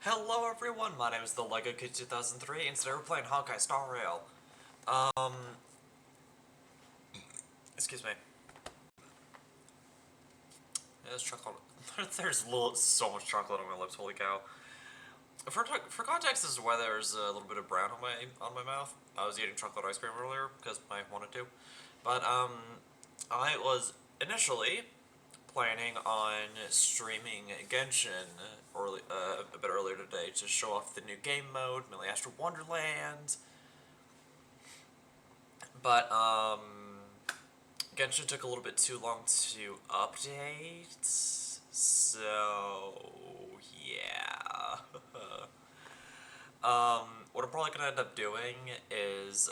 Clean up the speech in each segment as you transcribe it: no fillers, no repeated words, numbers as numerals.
Hello everyone, my name is the Lego Kid 2003, and today we're playing Honkai Star Rail. Um, excuse me. There's chocolate. There's so much chocolate on my lips. Holy cow! For context, as to why there's a little bit of brown on my mouth. I was eating chocolate ice cream earlier because I wanted to, but I was initially planning on streaming Genshin a bit earlier today to show off the new game mode, Millie Astro Wonderland. But Genshin took a little bit too long to update, so yeah. What I'm probably gonna end up doing is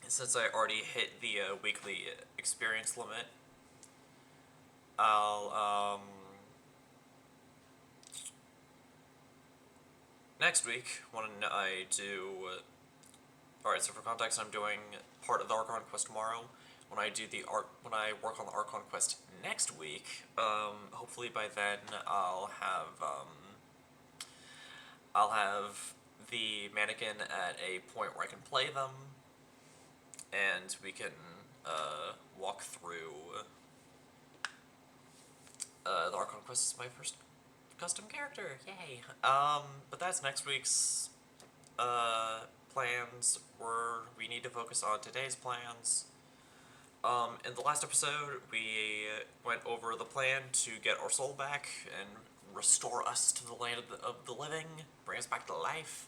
since I already hit the weekly experience limit, I'll next week when I do. Alright, so for context, I'm doing part of the Archon quest tomorrow. When I work on the Archon quest next week, hopefully by then I'll have the mannequin at a point where I can play them, and we can walk through the Archon quest is my first custom character. Yay! But that's next week's plans. We need to focus on today's plans. In the last episode, we went over the plan to get our soul back and restore us to the land of the living, bring us back to life.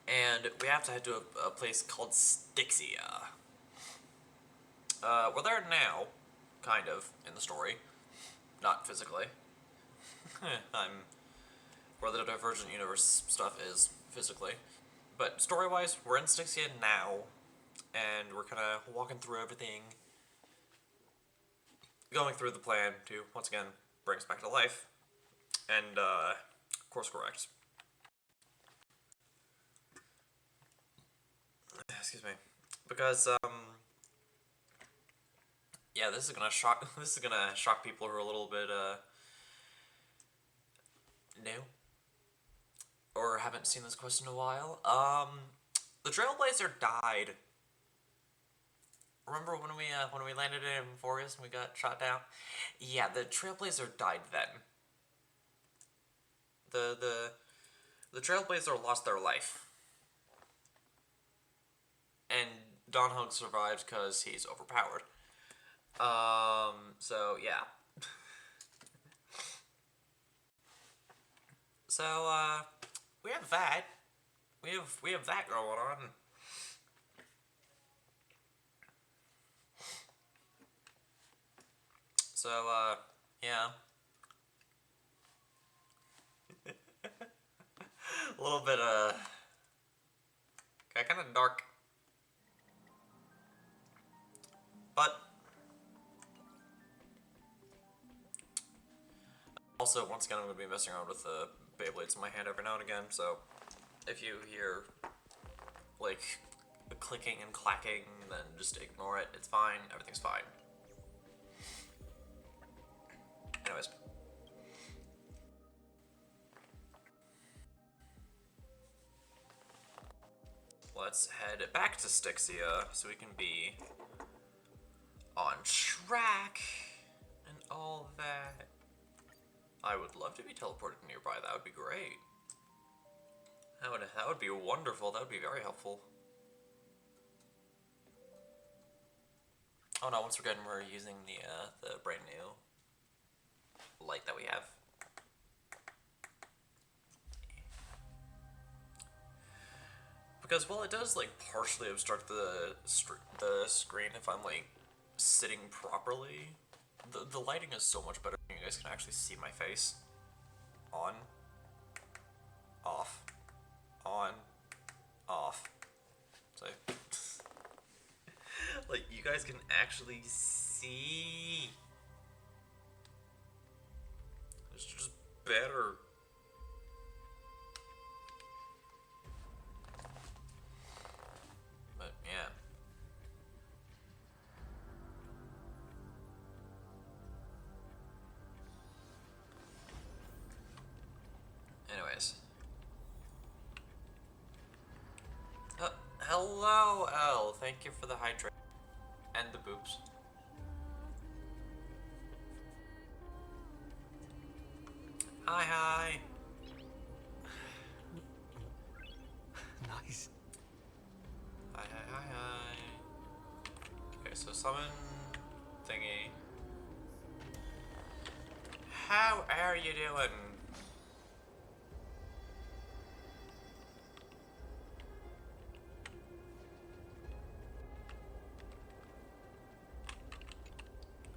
And we have to head to a place called Styxia. We're there now, kind of, in the story. Not physically. I'm where the Divergent Universe stuff is, physically. But story-wise, we're in Styxia now, and we're kind of walking through everything, going through the plan to, once again, bring us back to life, and, course correct. Excuse me. Because, yeah, this is gonna shock people who are a little bit, new, or haven't seen this quest in a while. The Trailblazer died. Remember when we landed in Forest and we got shot down? Yeah, the Trailblazer died then. The Trailblazer lost their life. And Don Hug survived because he's overpowered. So yeah. So, we have that. We have that going on. So, yeah. A little bit, got kind of dark. But, also, once again, I'm going to be messing around with the Beyblades in my hand every now and again, so if you hear, like, clicking and clacking, then just ignore it. It's fine. Everything's fine. Anyways. Let's head back to Styxia so we can be on track and all that. I would love to be teleported nearby. That would be great. That would be wonderful. That would be very helpful. Oh no! Once again, we're using the brand new light that we have. Because while it does like partially obstruct the screen if I'm like sitting properly, the lighting is so much better. You guys can actually see my face. On, off, on, off. So, like, you guys can actually see. It's just better. But, yeah. Anyways. Hello, Elle. Thank you for the hydrate. And the boobs. Hi, hi. Nice. Hi, hi, hi, hi. Okay, so summon thingy. How are you doing?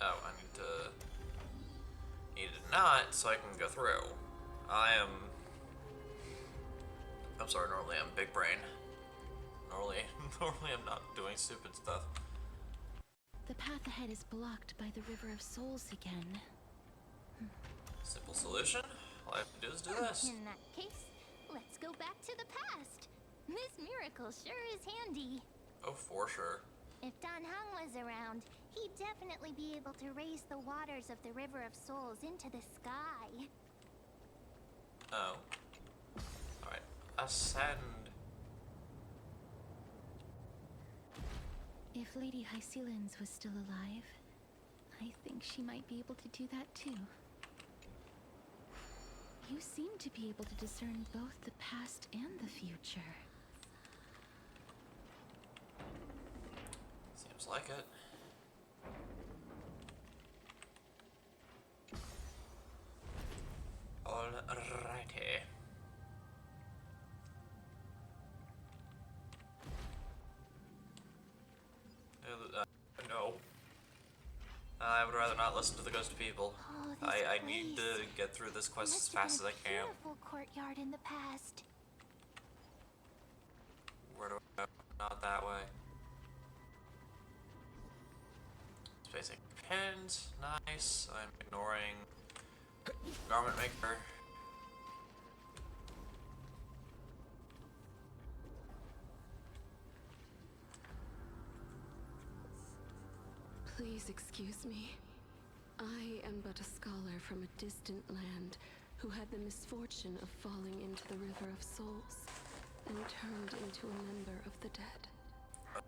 Oh, I need a knot so I can go through. I'm sorry, normally I'm big brain. Normally I'm not doing stupid stuff. The path ahead is blocked by the River of Souls again. Simple solution? All I have to do is do this. In that case, let's go back to the past. This miracle sure is handy. Oh, for sure. If Dan Heng was around, he'd definitely be able to raise the waters of the River of Souls into the sky. Oh. Alright. Ascend. If Lady Hycelens was still alive, I think she might be able to do that too. You seem to be able to discern both the past and the future. Seems like it. Alrighty. No. I would rather not listen to the ghost people. Oh, I need to get through this quest as fast as I can. Beautiful courtyard in the past. Where do I go? Not that way. Spacing pins. Nice. I'm ignoring garment maker. Please excuse me. I am but a scholar from a distant land who had the misfortune of falling into the River of Souls and turned into a member of the dead. Huh?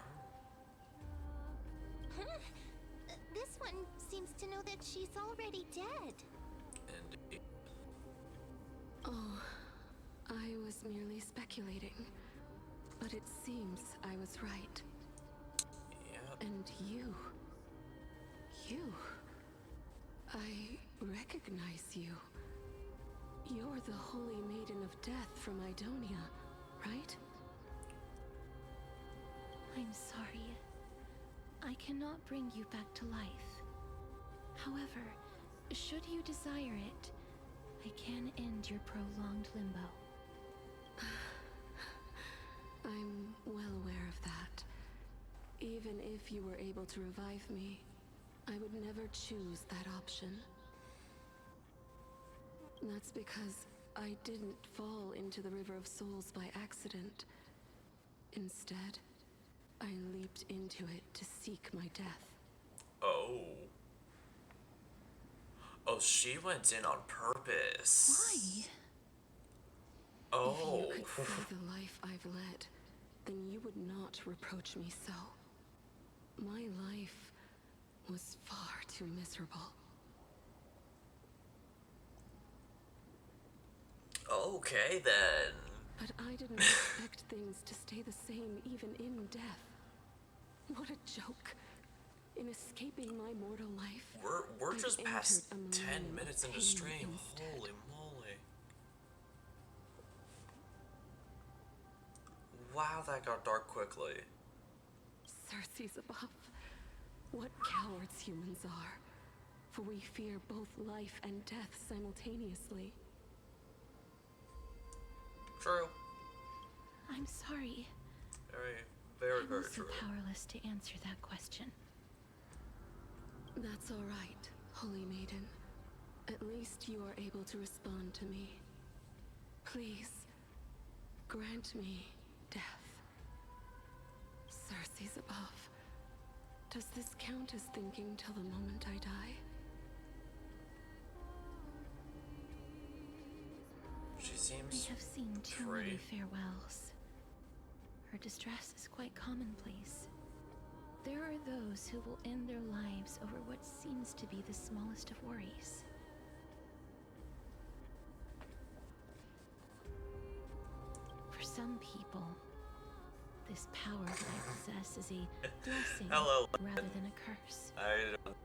This one seems to know that she's already dead. Indeed. Oh, I was merely speculating. But it seems I was right. Yeah. And you. I recognize you. You're the Holy Maiden of Death from Idonia, right? I'm sorry. I cannot bring you back to life. However, should you desire it, I can end your prolonged limbo. I'm well aware of that. Even if you were able to revive me, I would never choose that option. That's because I didn't fall into the River of Souls by accident. Instead, I leaped into it to seek my death. Oh. Oh, she went in on purpose. Why? Oh. If you could see the life I've led, then you would not reproach me so. My life was far too miserable. Okay, then. But I didn't expect things to stay the same even in death. What a joke. In escaping my mortal life, We're I've just past entered a 10 millennium minutes of into pain stream. instead. Holy moly. Wow, that got dark quickly. Circe's above. What cowards humans are. For we fear both life and death simultaneously. True. I'm sorry. Very I'm also true. powerless to answer that question. That's all right, Holy Maiden. At least you are able to respond to me. Please, grant me death. Circe's above. Does this count as thinking till the moment I die? She I seems have seen too free. many farewells. Her distress is quite commonplace. There are those who will end their lives over what seems to be the smallest of worries. For some people, this power that I possess is a blessing Hello. rather than a curse. I don't.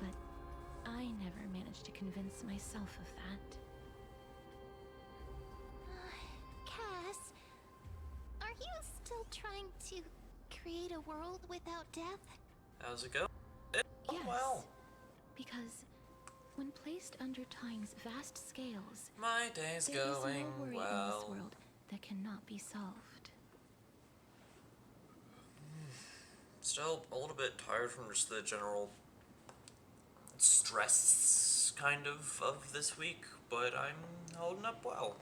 But I never managed to convince myself of that. Cass, are you still trying to create a world without death? How's it go? Yes, Well, because when placed under time's vast scales, my day's there is going no worry in well. this world that cannot be solved. Still a little bit tired from just the general stress kind of this week, but I'm holding up well.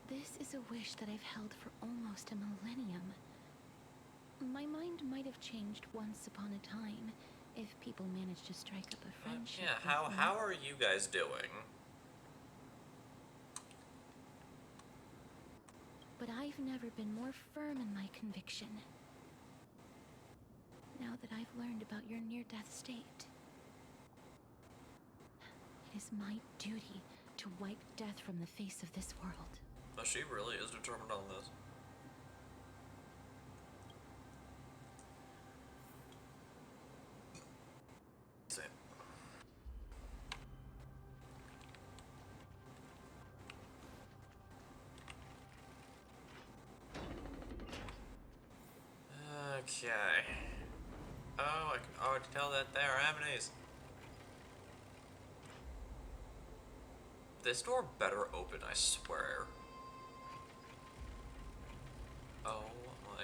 This is a wish that I've held for almost a millennium. My mind might have changed once upon a time if people managed to strike up a friendship. Yeah, with me. how are you guys doing? But I've never been more firm in my conviction. Now that I've learned about your near-death state, it is my duty to wipe death from the face of this world. Oh, she really is determined on this. Same. Okay. Oh, I can already tell that they are amenities. This door better open, I swear. Oh my.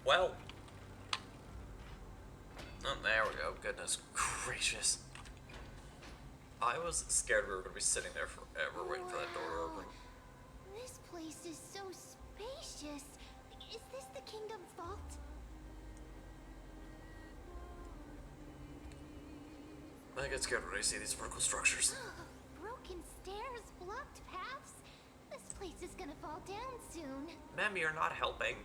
Well. Oh, there we go. Goodness gracious. I was scared we were going to be sitting there forever waiting for that door to open. This place is so spacious. Is this the kingdom's vault? I get scared when I see these vertical structures. Broken stairs, blocked paths. This place is gonna fall down soon. Ma'am, you're not helping.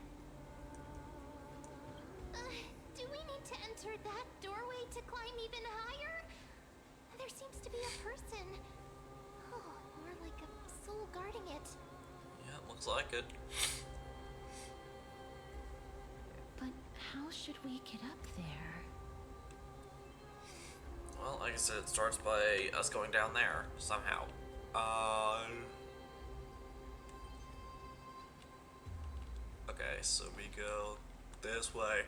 Do we need to enter that doorway to climb even higher? There seems to be a person. Oh, more like a soul guarding it. Yeah, it looks like it. But how should we get up there? Well, like I said, it starts by us going down there, somehow. Okay, so we go this way.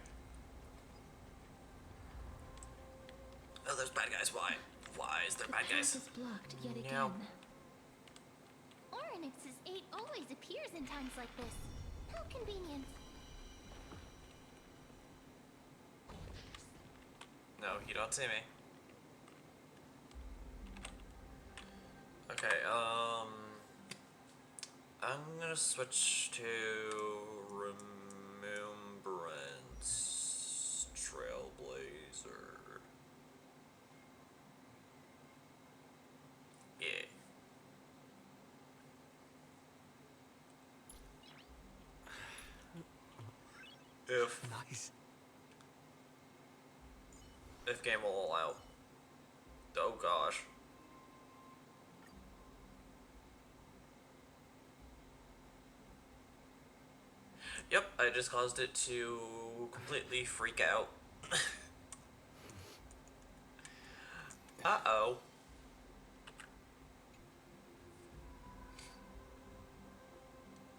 Oh, there's bad guys. Why? Why is there The bad path guys? is blocked yet Yep. again. Oryx's 8 always appears in times like this. How convenient. No, you don't see me. Okay, I'm gonna switch to Remembrance Trailblazer. Yeah. Nice. If game will allow. Oh gosh. Yep, I just caused it to completely freak out. Uh-oh.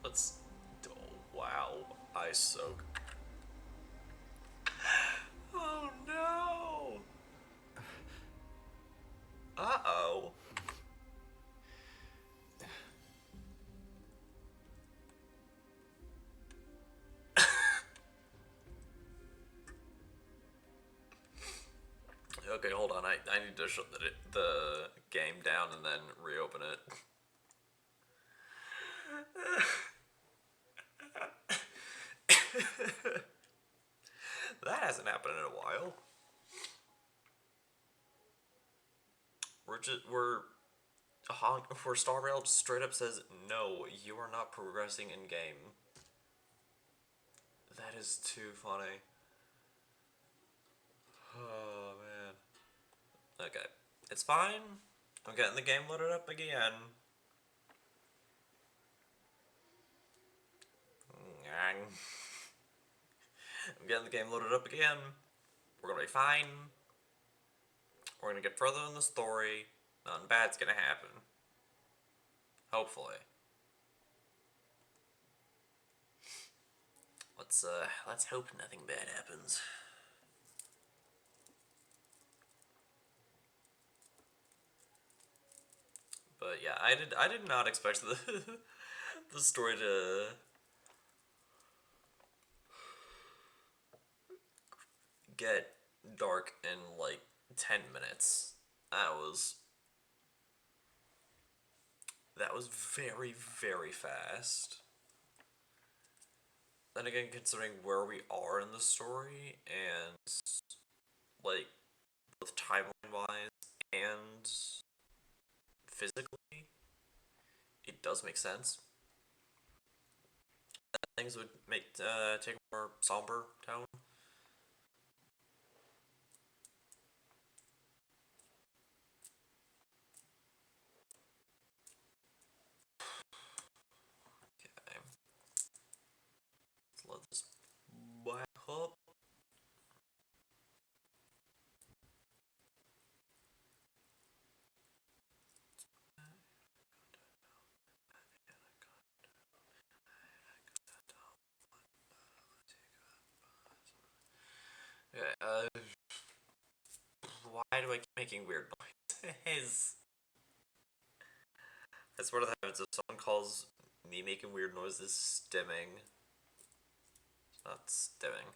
Let's... Oh, wow. I soak. Oh, no! Uh-oh. Okay, hold on. I need to shut the game down and then reopen it. in a while. Where Star Rail just straight up says, no, you are not progressing in game. That is too funny. Oh, man. Okay. It's fine. I'm getting the game loaded up again. I'm getting the game loaded up again. We're gonna be fine. We're gonna get further in the story. Nothing bad's gonna happen. Hopefully. Let's hope nothing bad happens. But yeah, I did not expect the the story to get dark in like 10 minutes. That was very, very fast. Then again, considering where we are in the story and like both timeline wise and physically, it does make sense. Things would take a more somber tone. Okay. Let's load this back up. Okay, why do I keep making weird noises? I swear to heavens, if someone calls me making weird noises stimming, it's not stimming.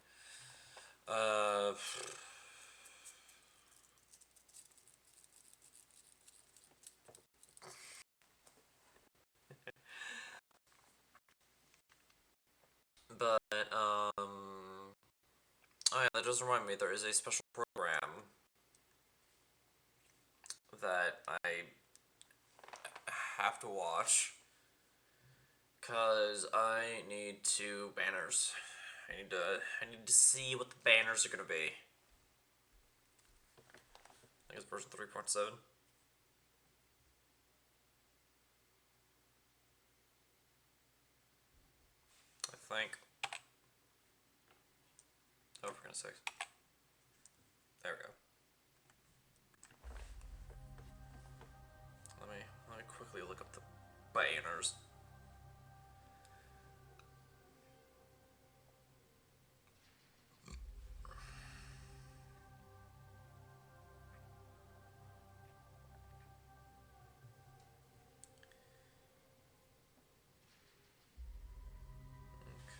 But, oh yeah, that does remind me, there is a special program that I have to watch, cause I need two banners. I need to see what the banners are gonna be. I think it's version 3.7. I think. Oh, for goodness sakes. There we go. Let me quickly look up the banners.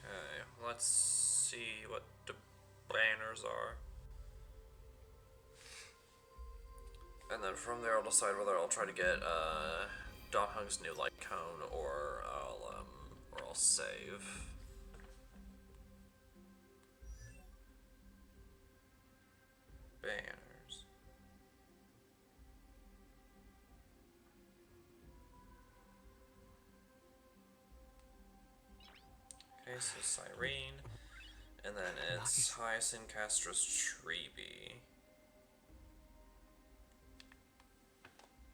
Okay, let's see what the banners are. And then from there I'll decide whether I'll try to get Dom Hung's new light cone or I'll save. Banners. Okay, so Cyrene, and then it's Hyacinth, Castros, Treeby.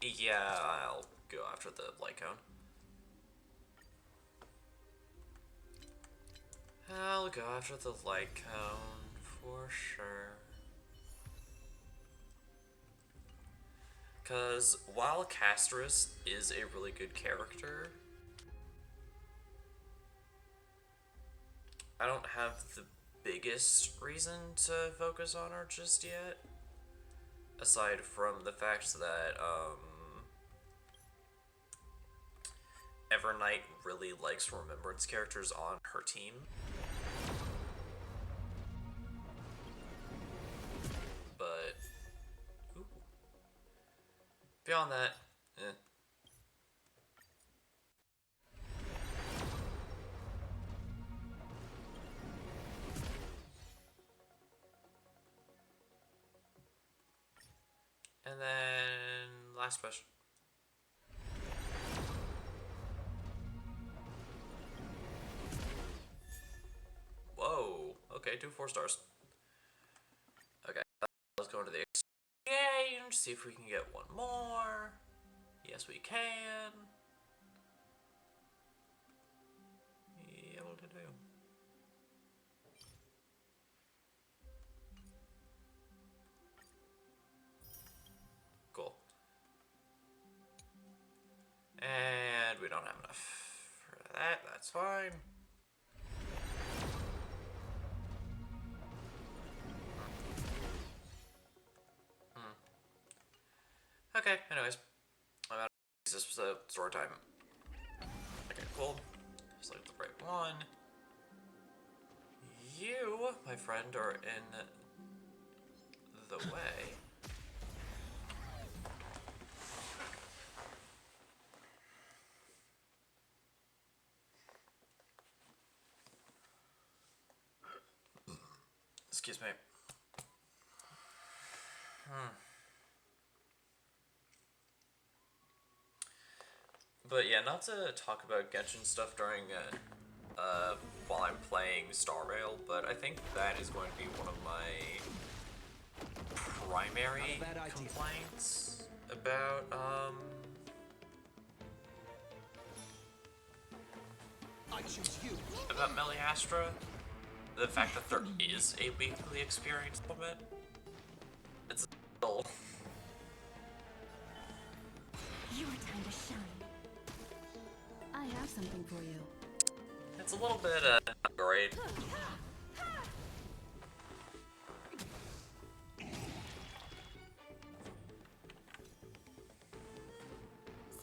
Yeah, I'll go after the light cone. I'll go after the light cone for sure. Because while Castros is a really good character, I don't have the biggest reason to focus on her just yet. Aside from the fact that, Evernight really likes Remembrance characters on her team. But, ooh. Beyond that, eh. And then last question. Whoa. Okay, 2 4-stars. Okay, let's go into the exchange, see if we can get one more. Yes, we can. Able to do. Cool. And we don't have enough for that. That's fine. Okay, anyways. I'm out of this story time. Okay, cool. Select the right one. You, my friend, are in the way. Excuse me. But yeah, not to talk about Genshin stuff during while I'm playing Star Rail, but I think that is going to be one of my primary complaints about I choose you. about Meliastra. The fact that there is a weekly experience limit. It's still Your time to shine. I have something for you. it's a little bit not great.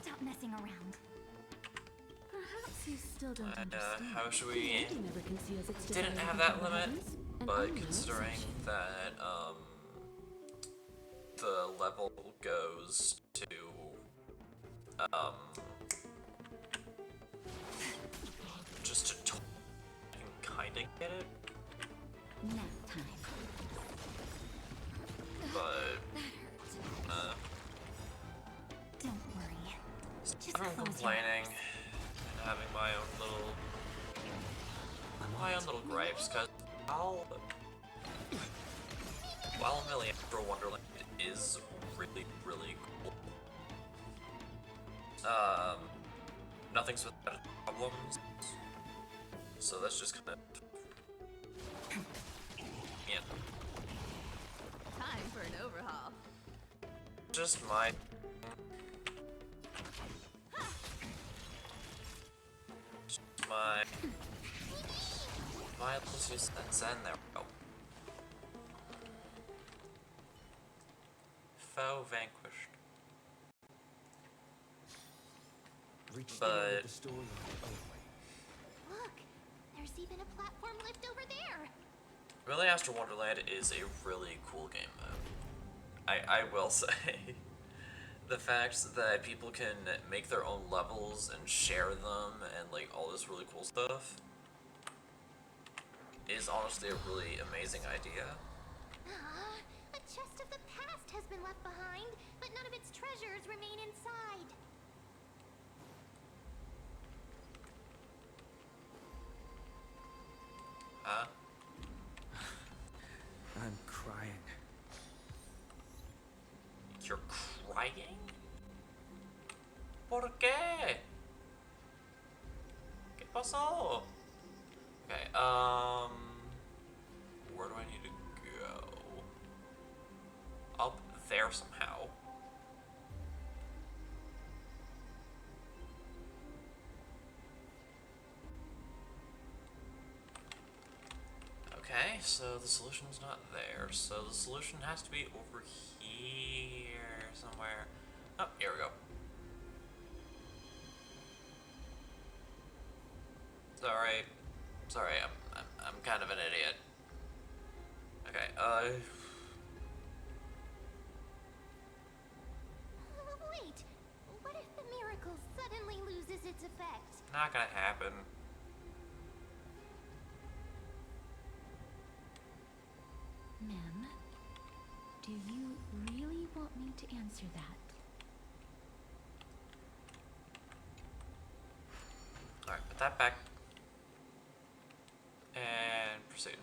Stop messing around. Perhaps you still don't understand. How should we? Humanity never conceals its Didn't desire have to that conquer limit, heavens, and but only considering obsession. that the level goes to just to kinda get it, Nap time. but Don't worry. Just I'm close your complaining eyes. and having my own little gripes, cause while Meliastra Wonderland is really cool, nothing's without problems, so that's just kind of yeah, Time for an overhaul. just my let's use Zen, there we go. Foe vanquished. Reach But- the end of the story. Look, there's even a platform lift over there. Meliastra Wonderland is a really cool game mode. I will say. The fact that people can make their own levels and share them and like all this really cool stuff is honestly a really amazing idea. Ah, a chest of the past has been left behind, but none of its treasures remain inside. Huh? I'm crying. You're crying? ¿Por qué? ¿Qué pasó? Okay, where do I need to go? Up there somehow. Okay, so the solution's not there, so the solution has to be over here somewhere. Oh, here we go. Sorry, I'm kind of an idiot. Okay, Wait, what if the miracle suddenly loses its effect? not gonna happen. Mem, do you really want me to answer that. Alright, put that back. And proceed.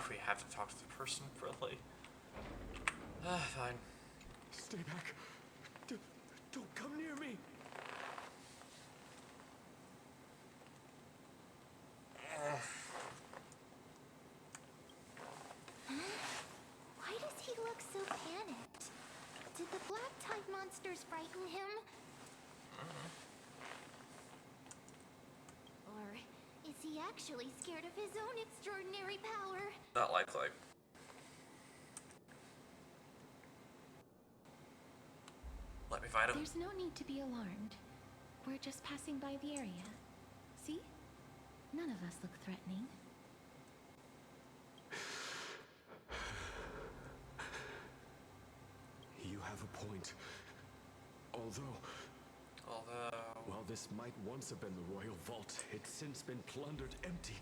We have to talk to the person, really. Fine. Stay back. Don't come near me. Why does he look so panicked? Did the black tide monsters frighten him? Or is he actually scared of his own extraordinary power? Not likely. Let me find him. There's no need to be alarmed. We're just passing by the area. See? None of us look threatening. You have a point. Although, while this might once have been the royal vault, it's since been plundered empty.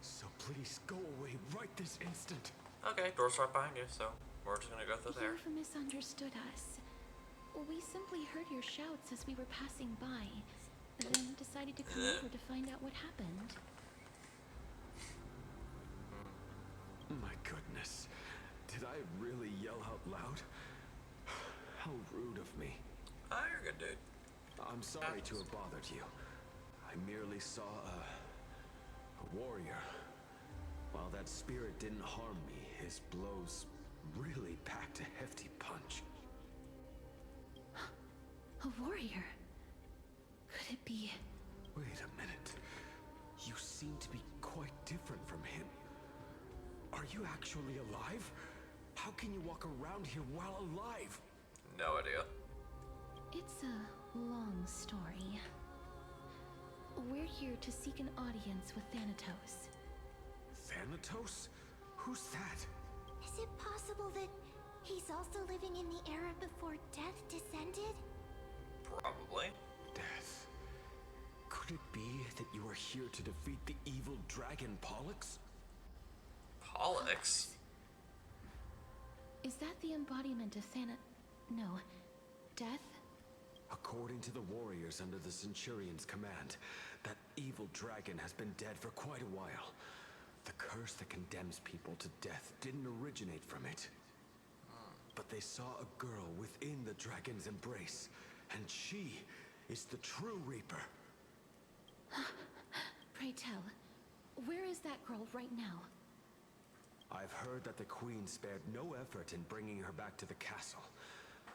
So please go away right this instant. Okay, door's right behind you, so we're just gonna go through there. You've misunderstood us. We simply heard your shouts as we were passing by, then decided to come over to find out what happened. My goodness. Did I really yell out loud? How rude of me. Oh, you're good, dude. I'm sorry to have bothered you. I merely saw a warrior. While that spirit didn't harm me, his blows really packed a hefty punch. A warrior? Could it be? Wait a minute. You seem to be quite different from him. Are you actually alive? How can you walk around here while alive? No idea. It's a long story. We're here to seek an audience with Thanatos. Thanatos? Who's that? Is it possible that he's also living in the era before death descended? Probably. Death. Could it be that you are here to defeat the evil dragon Pollux? Pollux? Is that the embodiment of No. Death? According to the warriors under the Centurion's command, that evil dragon has been dead for quite a while. The curse that condemns people to death didn't originate from it. But they saw a girl within the dragon's embrace, and she is the true Reaper. Pray tell, where is that girl right now? I've heard that the Queen spared no effort in bringing her back to the castle.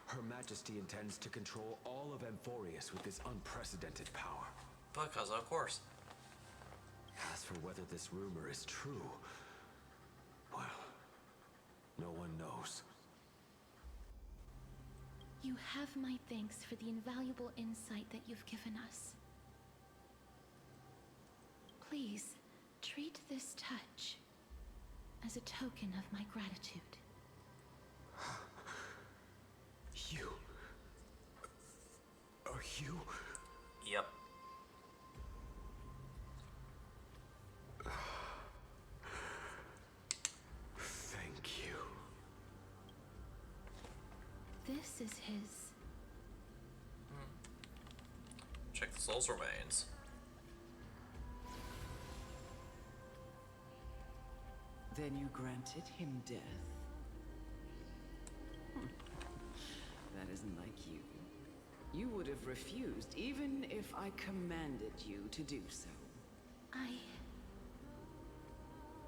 Her Majesty intends to control all of Amphorius with this unprecedented power. Because of course. As for whether this rumor is true, well, no one knows. You have my thanks for the invaluable insight that you've given us. Please, treat this touch as a token of my gratitude. You? Are you? Yep. Thank you. This is his. Check the soul's remains. Then you granted him death? That isn't like you. You would have refused even if I commanded you to do so. I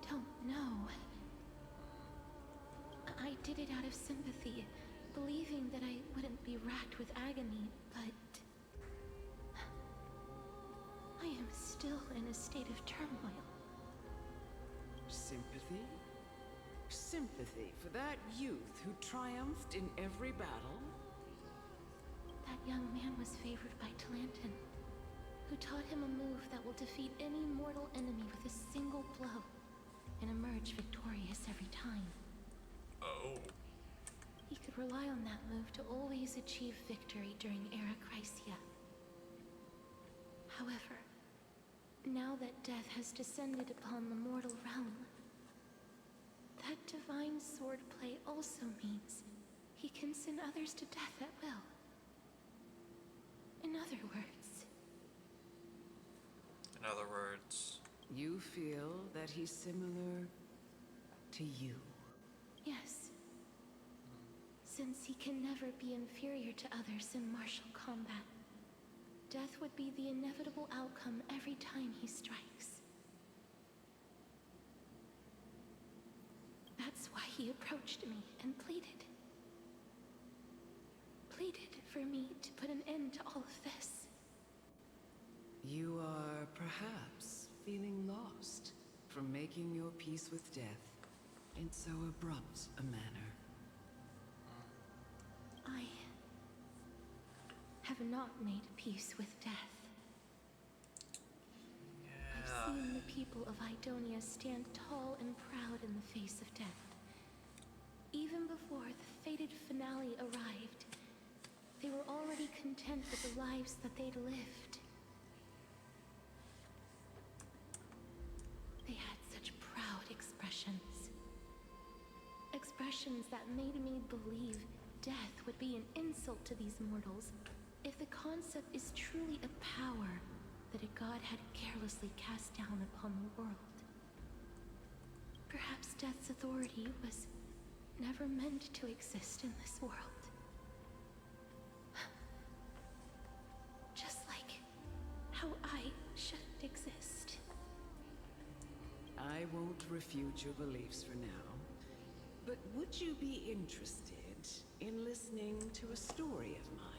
don't know. I did it out of sympathy, believing that I wouldn't be racked with agony, but I am still in a state of turmoil. Sympathy? Sympathy for that youth who triumphed in every battle? That young man was favored by Talantin, who taught him a move that will defeat any mortal enemy with a single blow and emerge victorious every time. Oh. He could rely on that move to always achieve victory during Era Chrysia. However, now that death has descended upon the mortal realm, divine swordplay also means he can send others to death at will. In other words, In other words, You feel that he's similar to you? yes. Since he can never be inferior to others in martial combat, death would be the inevitable outcome every time he strikes. That's why he approached me and pleaded. Pleaded for me to put an end to all of this. You are perhaps feeling lost from making your peace with death in so abrupt a manner. I have not made peace with death. I've seen the people of Idonia stand tall and proud in the face of death. Even before the fated finale arrived, they were already content with the lives that they'd lived. They had such proud expressions. Expressions that made me believe death would be an insult to these mortals if the concept is truly a power that a god had carelessly cast down upon the world. Perhaps death's authority was never meant to exist in this world. Just like how I shouldn't exist. I won't refute your beliefs for now, but would you be interested in listening to a story of mine?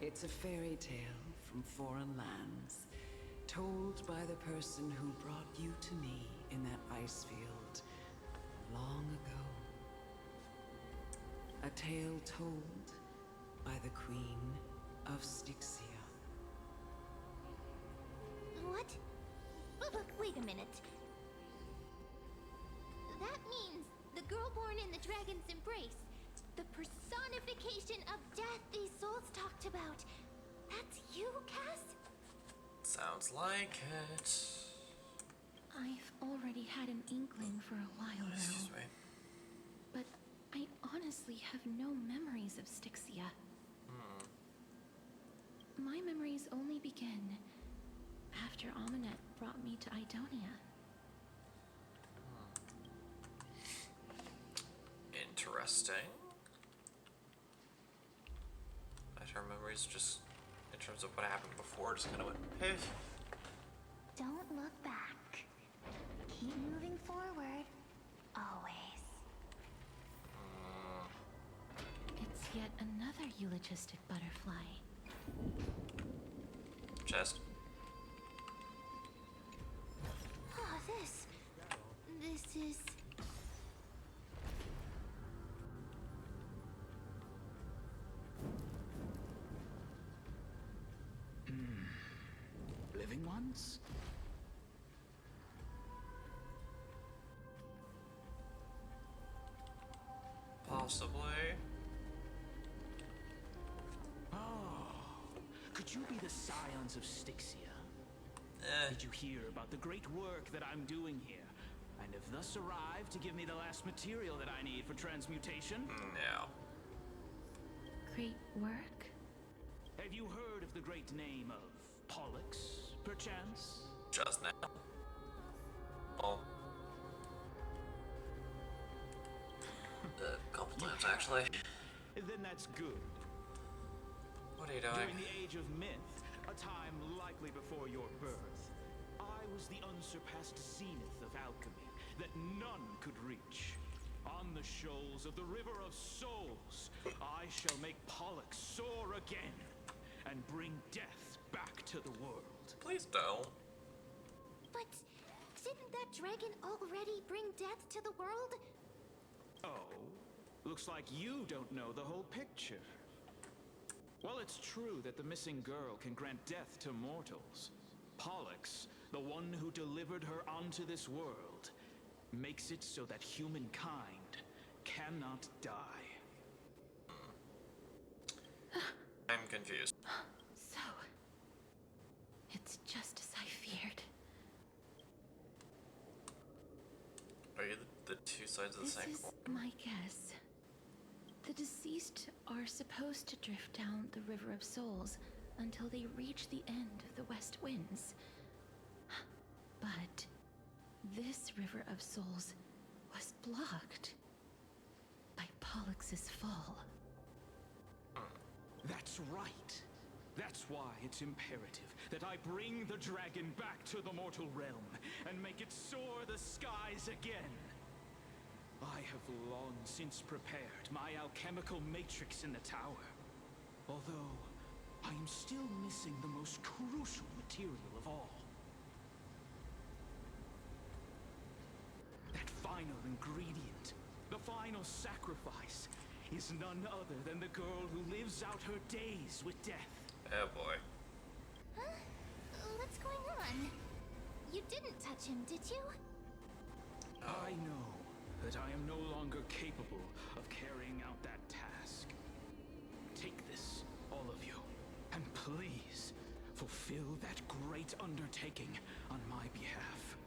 It's a fairy tale from foreign lands, told by the person who brought you to me in that ice field long ago. A tale told by the Queen of Styxia. What? Wait a minute. That means the girl born in the dragon's embrace, the personification of death these souls talked about. That's you, Cass? sounds like it. I've already had an inkling for a while Excuse now, me. but I honestly have no memories of Styxia. My memories only begin after Amunet brought me to Idonia. Interesting. Her memories just, in terms of what happened before, just kind of went, hey. Don't look back. Keep moving forward. Always. It's yet another eulogistic butterfly. Chest. Oh, this is... Living ones? Possibly. Oh, could you be the scions of Styxia? Eh. Did you hear about the great work that I'm doing here? And have thus arrived to give me the last material that I need for transmutation? No. Great work? Have you heard of the great name of Pollux, perchance? Just now. Oh. A couple times, actually. Then that's good. What are you doing? During the age of myth, a time likely before your birth, I was the unsurpassed zenith of alchemy that none could reach. On the shoals of the River of Souls, I shall make Pollux soar again and bring death back to the world. Please don't. But didn't that dragon already bring death to the world? Oh, looks like you don't know the whole picture. Well, it's true that the missing girl can grant death to mortals. Pollux, the one who delivered her onto this world, makes it so that humankind cannot die. I'm confused. So, it's just as I sides of the This same is coin. my guess. The deceased are supposed to drift down the River of Souls until they reach the end of the West Winds. But this River of Souls was blocked by Pollux's fall. That's right. That's why it's imperative that I bring the dragon back to the mortal realm and make it soar the skies again. I have long since prepared my alchemical matrix in the tower. Although, I am still missing the most crucial material of all. That final ingredient, the final sacrifice, is none other than the girl who lives out her days with death. Oh boy. Huh? What's going on? You didn't touch him, did you? I know that I am no longer capable of carrying out that task. Take this, all of you, and please fulfill that great undertaking on my behalf.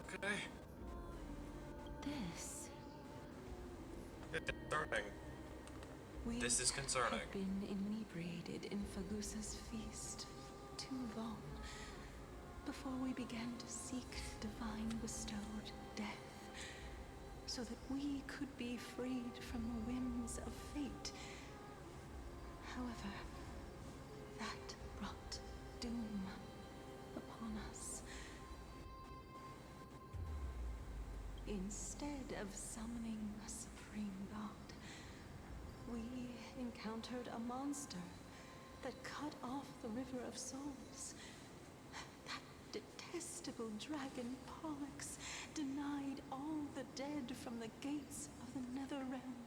Okay. This Concerning. We This is concerning. have been inebriated in Fagusa's feast too long before we began to seek divine bestowed death, so that we could be freed from the whims of fate. However, that brought doom upon us. Instead of summoning a supreme god, we encountered a monster that cut off the River of Souls. That detestable dragon Pollux denied all the dead from the gates of the Netherrealm.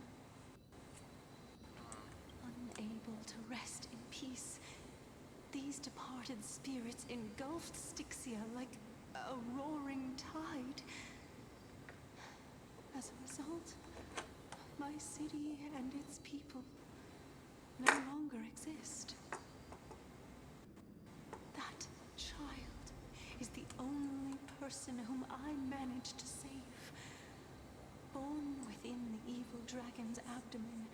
Unable to rest in peace, these departed spirits engulfed Styxia like a roaring tide. As a result, my city and its people no longer exist. That child is the only person whom I managed to save. Born within the evil dragon's abdomen,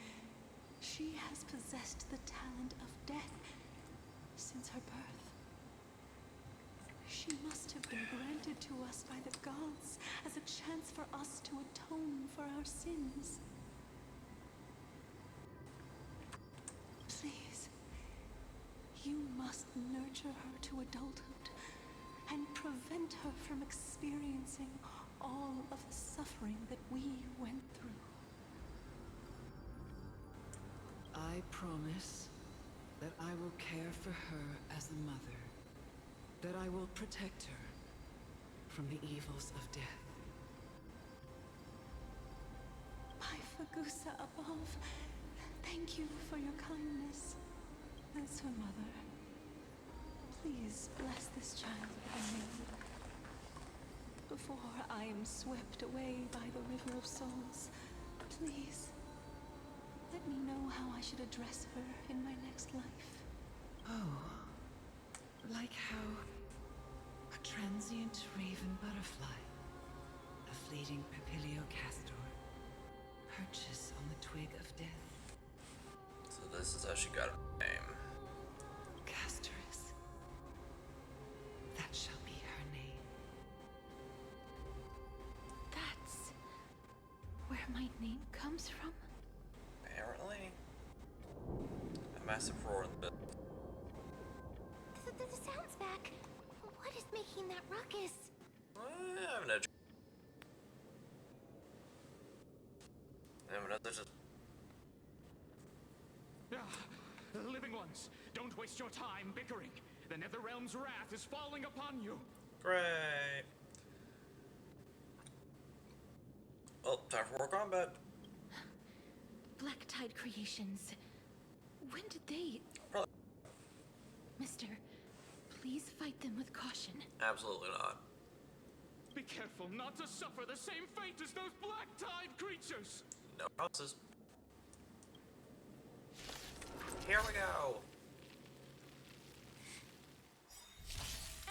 she has possessed the talent of death since her birth. She must have been granted to us by the gods as a chance for us to atone for our sins. Please, you must nurture her to adulthood and prevent her from experiencing all of the suffering that we went through. I promise that I will care for her as a mother, that I will protect her from the evils of death. My Fagusa above, thank you for your kindness. As her mother, please bless this child for me. Before I am swept away by the River of Souls, please let me know how I should address her in my next life. Oh, like how a transient raven butterfly, a fleeting papilio castor, perches on the twig of death. So this is how she got her name. Castorus. That shall be her name. That's where my name comes from? Apparently. A massive roar in the The sound's back. What is making that ruckus? I have no. Just Living ones, don't waste your time bickering. The Netherrealm's wrath is falling upon you. great. Well, time for more combat. Black Tide Creations. When did they... Probably. Mister, please fight them with caution. Absolutely not. Be careful not to suffer the same fate as those Black Tide creatures. No promises. Here we go.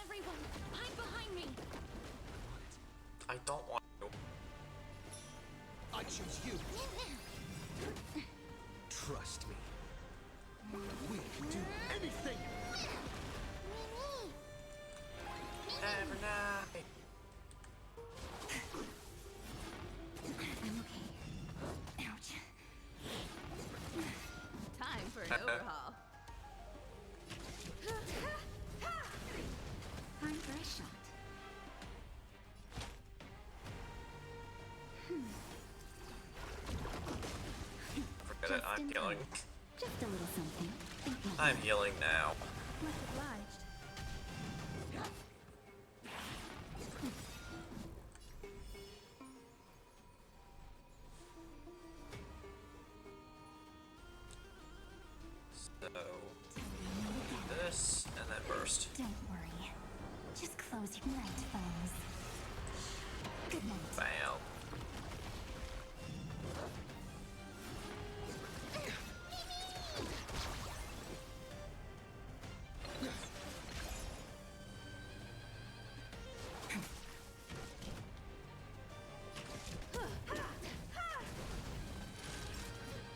Everyone, hide behind me! I don't want to. choose you. Trust me. We can do anything. Every night. I'm okay. Ouch. Time for an overhaul. Time for a shot. Forget it, I'm healing. Just a little something. Think nothing. I'm healing now. Much obliged. So, this, and then burst. Don't worry. Just close your night, foes. Good night. Bam.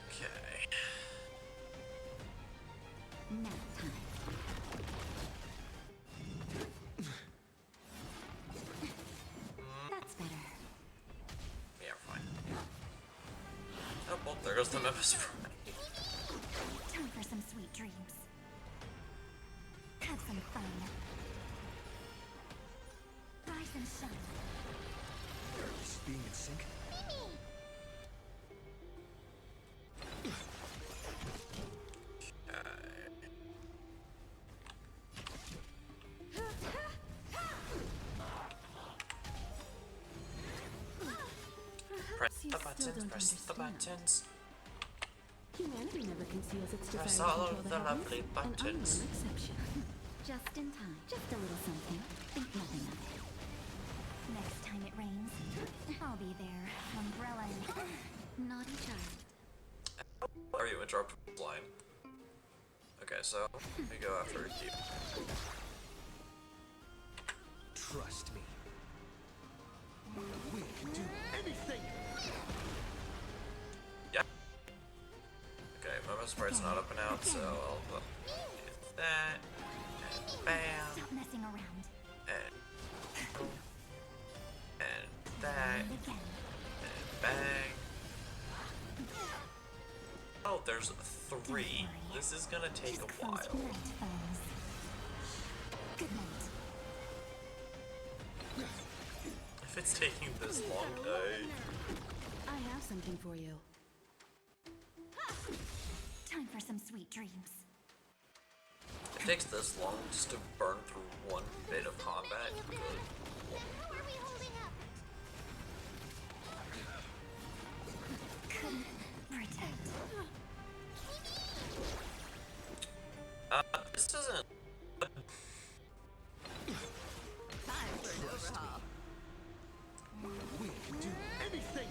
Okay. Nap time. That's better. Yeah, we're fine. Oh, well, there goes the Memphis Prime. Time for some sweet dreams. Have some fun. Rise and shine. Is being in sync? Press You the still buttons, don't press the understand. buttons. Humanity never conceals its desire Press to all control of the the heavens, lovely and I'm no buttons. exception. Just in time. Just a little something. Think nothing of it. Next time it rains, I'll be there. Umbrella in Naughty child. Are you interrupting the line? Okay, so we go after a keep. Trust me. We can do anything. Yeah. Okay, my sprite's not up and out, so I'll hit that. And bam. Stop messing around. And that. And again. And bang. Oh, there's 3. This is gonna take Just a close while. your night, foes. Good night. If it's taking this long, I have something for you. Time for some sweet dreams. it takes this long just to burn through one bit of combat. Good. Then how are we holding up? Couldn't protect. This isn't. Time for an overhaul. We can do anything.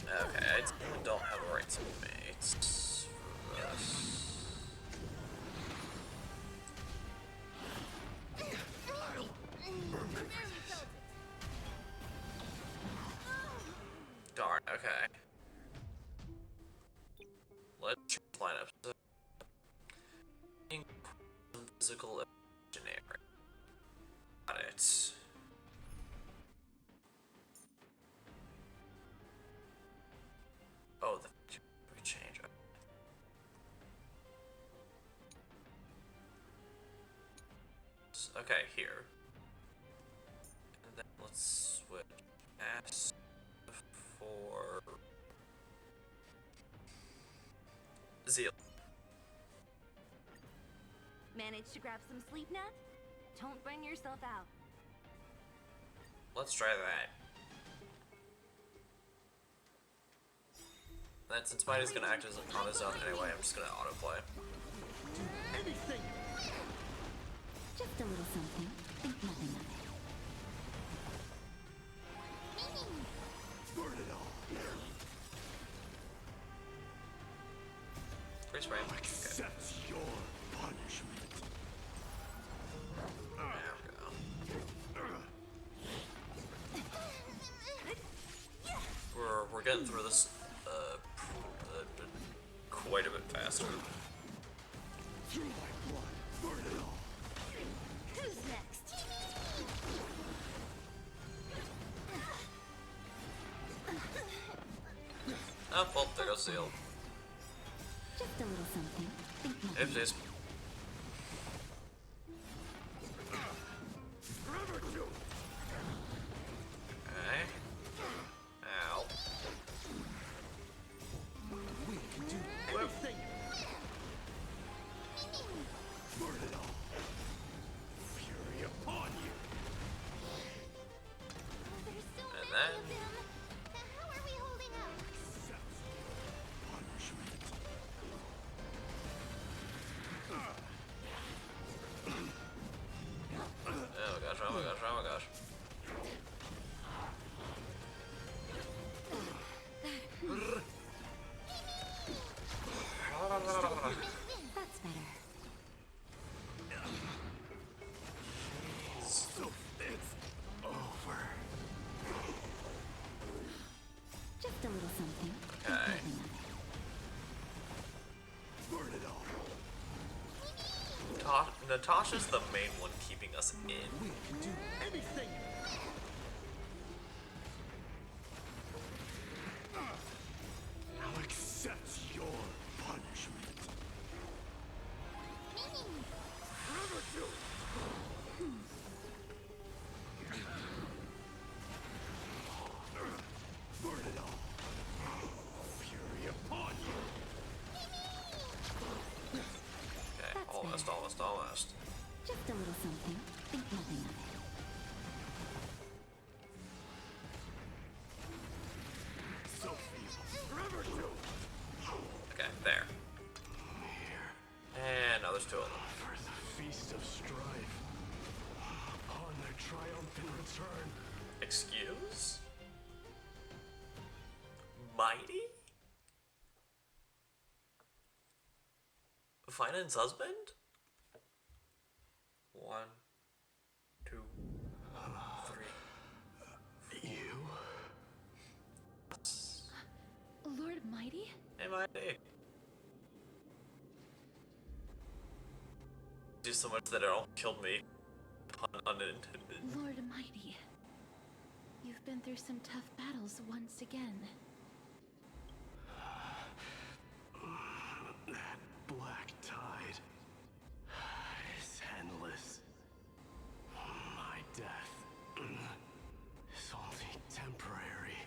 Okay, I don't have the right teammates for this. Darn, okay. Let's line up some physical engineering. Got it. Oh, we can change it. Okay, here. And then let's switch S for Zeal. Managed to grab some sleep, Nat? Don't burn yourself out. Let's try that. Then since Spidey's gonna act as on his own anyway, I'm just gonna autoplay. Do anything. Just a little something. Think nothing of it. Burn it all. Freeze frame. Okay. Accept your punishment. getting through this quite a bit faster. Through my blood, burn it all. Who's next? Oh, well, there goes the seal. Just a little something. Think nothing. Oopsies. Okay. Ow. We can do Everything. burn it all. Fury upon you. There's so And many then- of them. How are we holding up? Accept punishment. Oh my gosh, oh my gosh, oh my gosh. That's better. So it's over. Just a little something. Think Okay. nothing of it. Burn it all. Natasha's the main one keeping us in. We can do Anything. I'll accept your punishment. Forever to burn it all. Fury upon you. Okay, That's almost, better. almost, almost. Just a little something. Think nothing of it. So feeble. Forever to Okay, there. here And now there's two of them. for the feast of strife. Upon their triumphant return. Excuse? Mighty? Finance husband? 1, 2, 3. You? Lord Mighty? Hey, Mighty. Do so much that it all killed me. Pun unintended. Lord Mighty. You've been through some tough battles once again. That black tide is endless. My death is only temporary.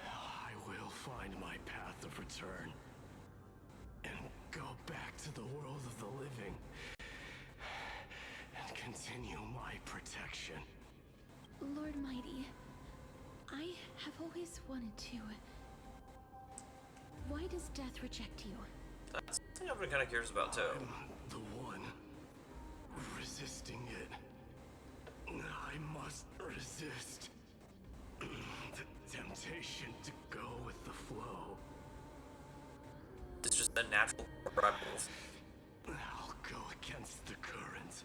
I will find my path of return and go back to the world of the living and continue my protection. Lord Mighty, I have always wanted to. Why does death reject you? That's something everyone kind of cares about, too. I'm the one resisting it. I must resist the temptation to go with the flow. It's just a natural rebel. I'll go against the current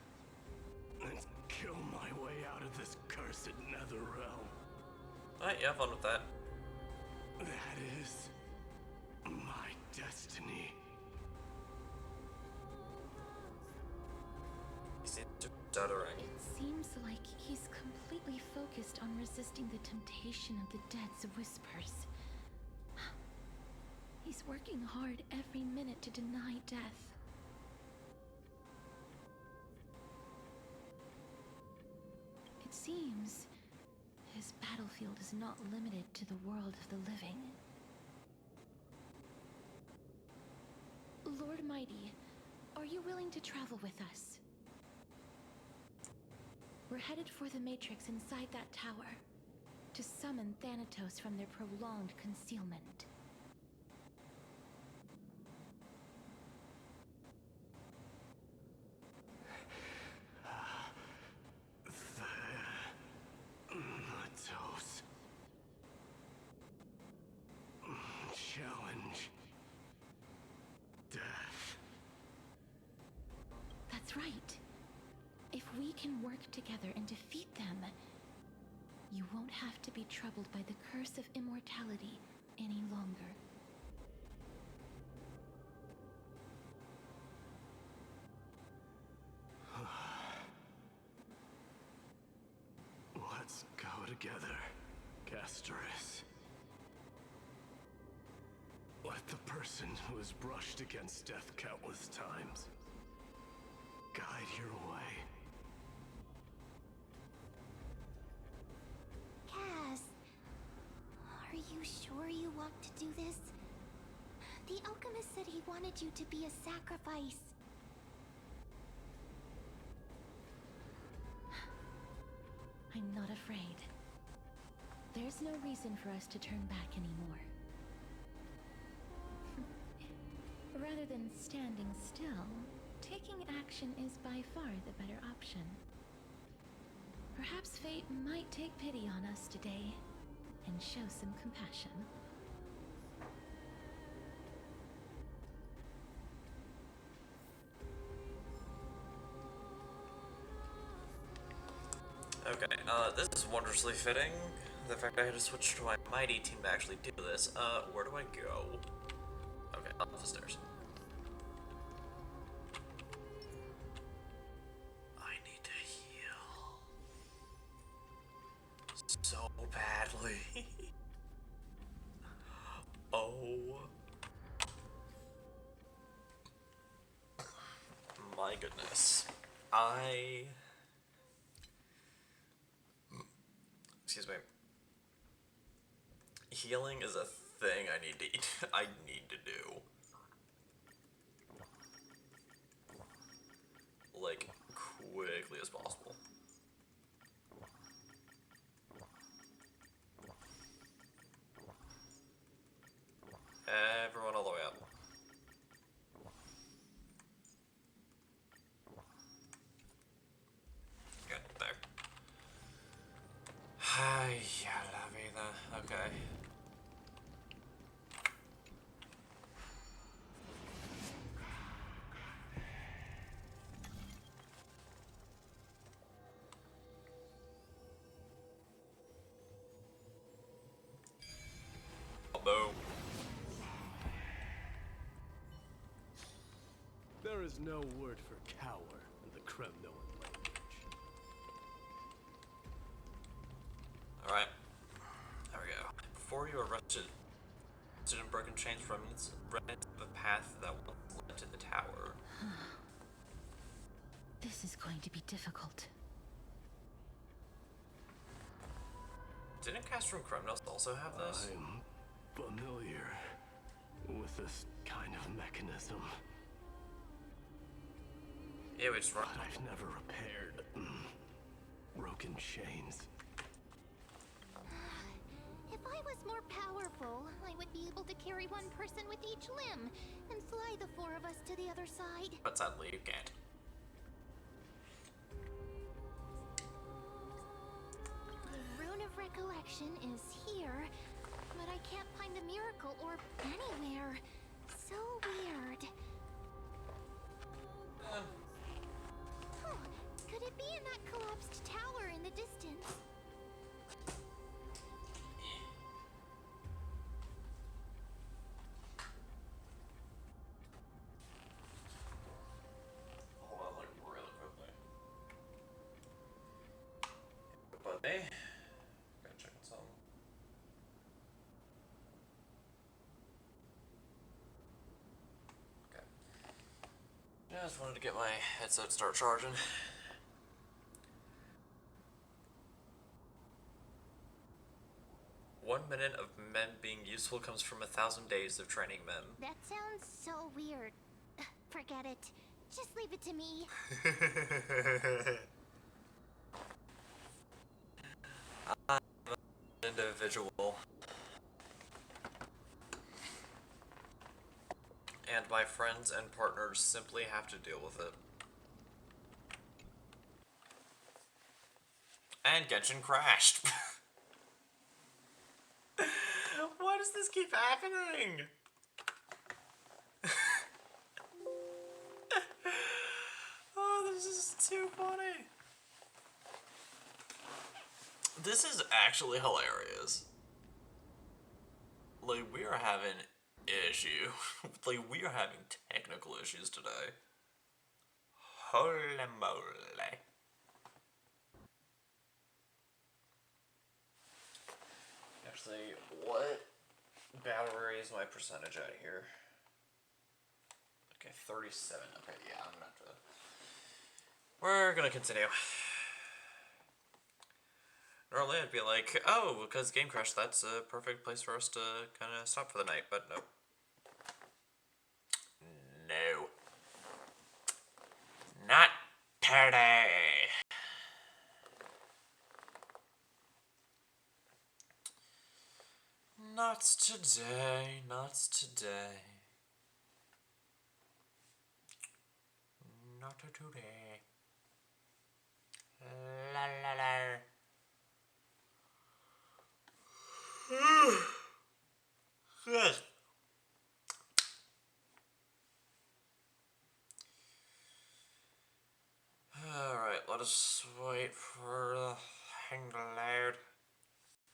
and kill my way out of this cursed Netherrealm. Alright, yeah, have fun with that. That is my destiny. He seems to be stuttering. It seems like he's completely focused on resisting the temptation of the dead's whispers. He's working hard every minute to deny death. It seems his battlefield is not limited to the world of the living. Lord Mighty, are you willing to travel with us? We're headed for the Matrix inside that tower to summon Thanatos from their prolonged concealment. Thanatos. Challenge. Death. That's right. If we can work together and defeat them, you won't have to be troubled by the curse of immortality any longer. Let's go together, Castoris. Let the person who has brushed against death countless times guide your way. Cass, are you sure you want to do this? The alchemist said he wanted you to be a sacrifice. I'm not afraid. There's no reason for us to turn back anymore. Rather than standing still, taking action is by far the better option. Perhaps fate might take pity on us today and show some compassion. Okay, this is wondrously fitting. The fact I had to switch to my mighty team to actually do this. Where do I go? Okay, up the stairs. I need to heal. So badly. Oh. My goodness. Excuse me. Healing is a thing I need to eat. I need to do. Like, quickly as possible. Everyone all the way up. Good, there. Ay, ya la vida. Okay. Boom. There is no word for cower in the Kremnoan language. Alright. There we go. Before you arrested and broken chains remnants ran into the path that once led to the tower. This is going to be difficult. Didn't Castro Kremnos also have this? I'm familiar with this kind of mechanism. Yeah, we just run. But I've never repaired broken chains. If I was more powerful, I would be able to carry one person with each limb and fly the four of us to the other side. But sadly, you can't. The Rune of Recollection is here, but I can't find the miracle orb anywhere. So weird. Huh. Could it be in that collapsed tower in the distance? Hold on, like, really quickly. But hey, gotta check on something. Okay. Yeah, I just wanted to get my headset start charging. One minute of men being useful comes from 1,000 days of training men. That sounds so weird. Forget it. Just leave it to me. I'm an individual. And my friends and partners simply have to deal with it. And Genshin crashed. Why does this keep happening? Oh, this is too funny. This is actually hilarious. Like, we are having issue. Like, we are having technical issues today. Holy moly. Actually, what battery is my percentage at here? Okay, 37. Okay, yeah, I'm gonna have to... We're gonna continue. Normally I'd be like, oh, because Game Crash, that's a perfect place for us to kind of stop for the night, but no. No. Not today. Not today, not today. Not today. La la la. Good. Alright, let us wait for the thing to load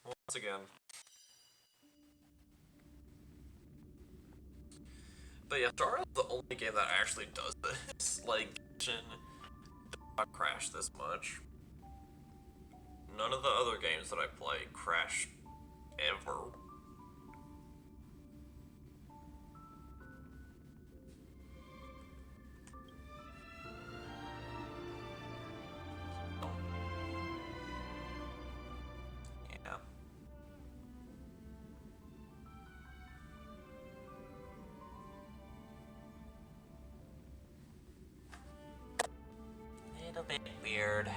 once again. But yeah, Star is the only game that actually does this. Like, Genshin does not crash this much. None of the other games that I play crash ever. Yeah. Little bit weird.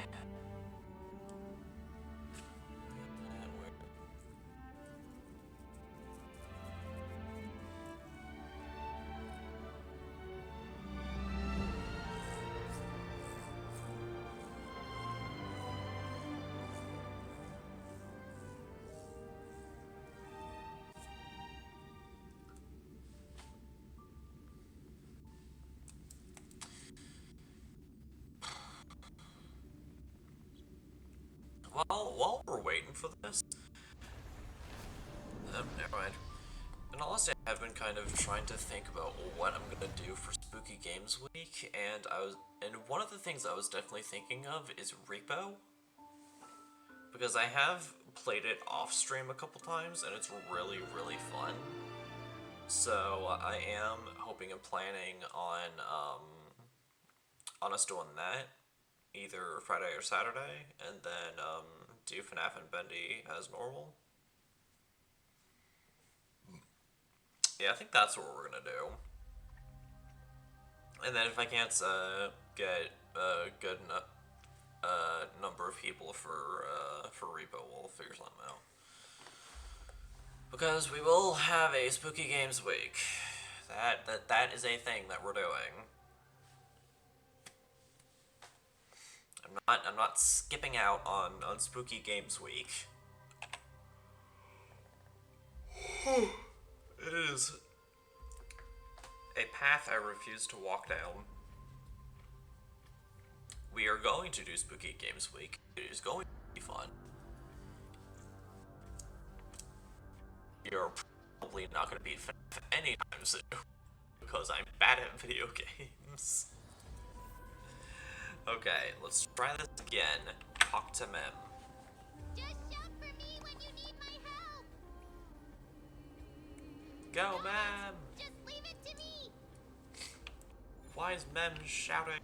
Well, while we're waiting for this, never mind. In all honesty, I've been kind of trying to think about what I'm gonna do for Spooky Games Week, and one of the things I was definitely thinking of is Repo, because I have played it off stream a couple times, and it's really, really fun. So I am hoping and planning on us doing that, either Friday or Saturday, and then do FNAF and Bendy as normal. Yeah, I think that's what we're gonna do. And then if I can't get a good number of people for Repo, we'll figure something out. Because we will have a Spooky Games Week. That is a thing that we're doing. I'm not skipping out on Spooky Games Week. It is a path I refuse to walk down. We are going to do Spooky Games Week. It is going to be fun. You're probably not going to beat FNAF anytime soon, because I'm bad at video games. Okay, let's try this again. Talk to Mem. Just shout for me when you need my help. Go, Mem! Just leave it to me. Why is Mem shouting?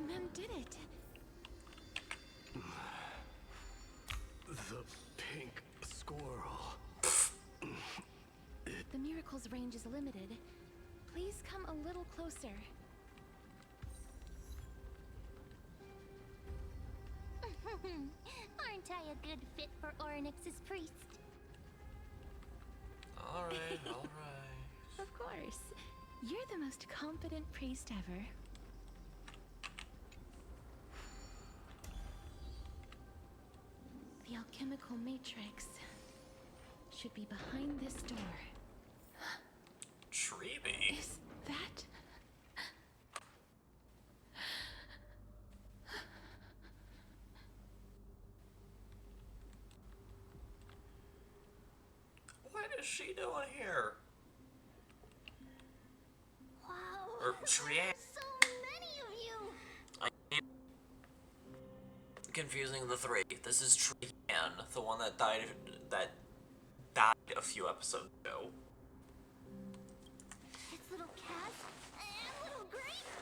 Mem did it. The pink squirrel. The miracle's range is limited. Please come a little closer. Aren't I a good fit for Orynyx's priest? Alright. Of course. You're the most competent priest ever. The alchemical matrix should be behind this door. Treeby? Is that... is she doing here? Wow. Or Trian. So many of you. I keep confusing the three. This is Trian, the one that died a few episodes ago. It's little Cass and little Grape.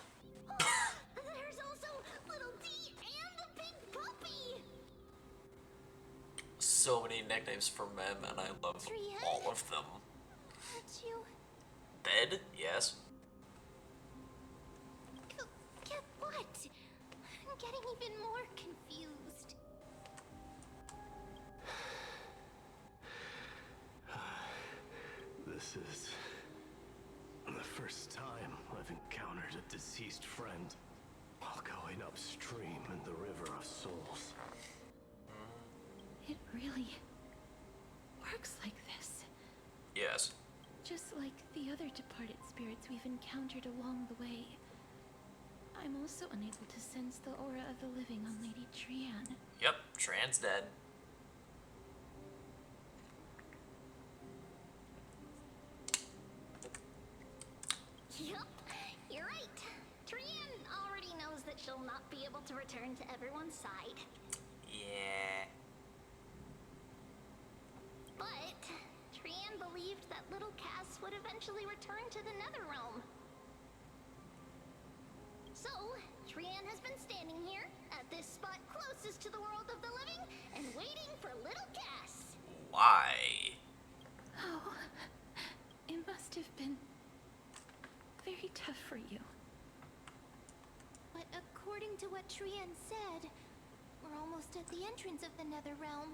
Oh, there's also little D and the big puppy. So many nicknames for men, and I love Trian? all of them. Aren't you? Dead? Yes. Get what? I'm getting even more confused. This is the first time I've encountered a deceased friend while going upstream in the River of Souls. It really works like this. Yes. Just like the other departed spirits we've encountered along the way. I'm also unable to sense the aura of the living on Lady Trian. Yep, Trian's dead. Yup, you're right. Trian already knows that she'll not be able to return to everyone's side. Yeah. But Trian believed that little Cass would eventually return to the Netherrealm. So, Trian has been standing here, at this spot closest to the world of the living, and waiting for little Cass. Why? Oh, it must have been very tough for you. But according to what Trian said, we're almost at the entrance of the Netherrealm.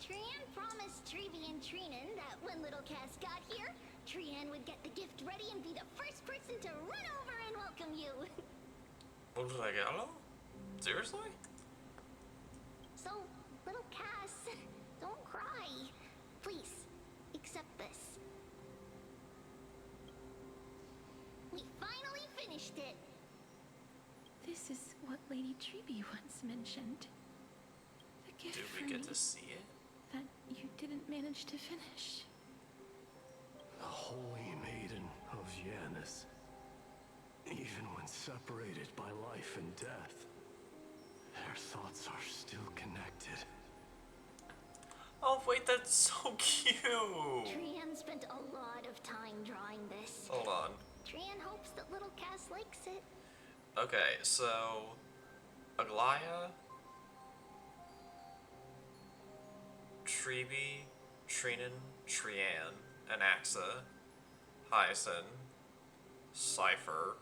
Trian promised Treevy and Treenan that when little Cass got here, Trian would get the gift ready and be the first person to run over and welcome you. What did I get? Hello? Seriously? So, little Cass, don't cry. Please, accept this. We finally finished it. This is what Lady Treeby once mentioned. The gift Did for we get me to see it? that you didn't manage to finish. The Holy Maiden of Janus. Even when separated by life and death, their thoughts are still connected. Oh wait, that's so cute! Trian spent a lot of time drawing this. Hold on. Trian hopes that little Cass likes it. Okay, so... Aglaya... Treeby, Treenan, Trian, Anaxa, Hyacin, Cypher,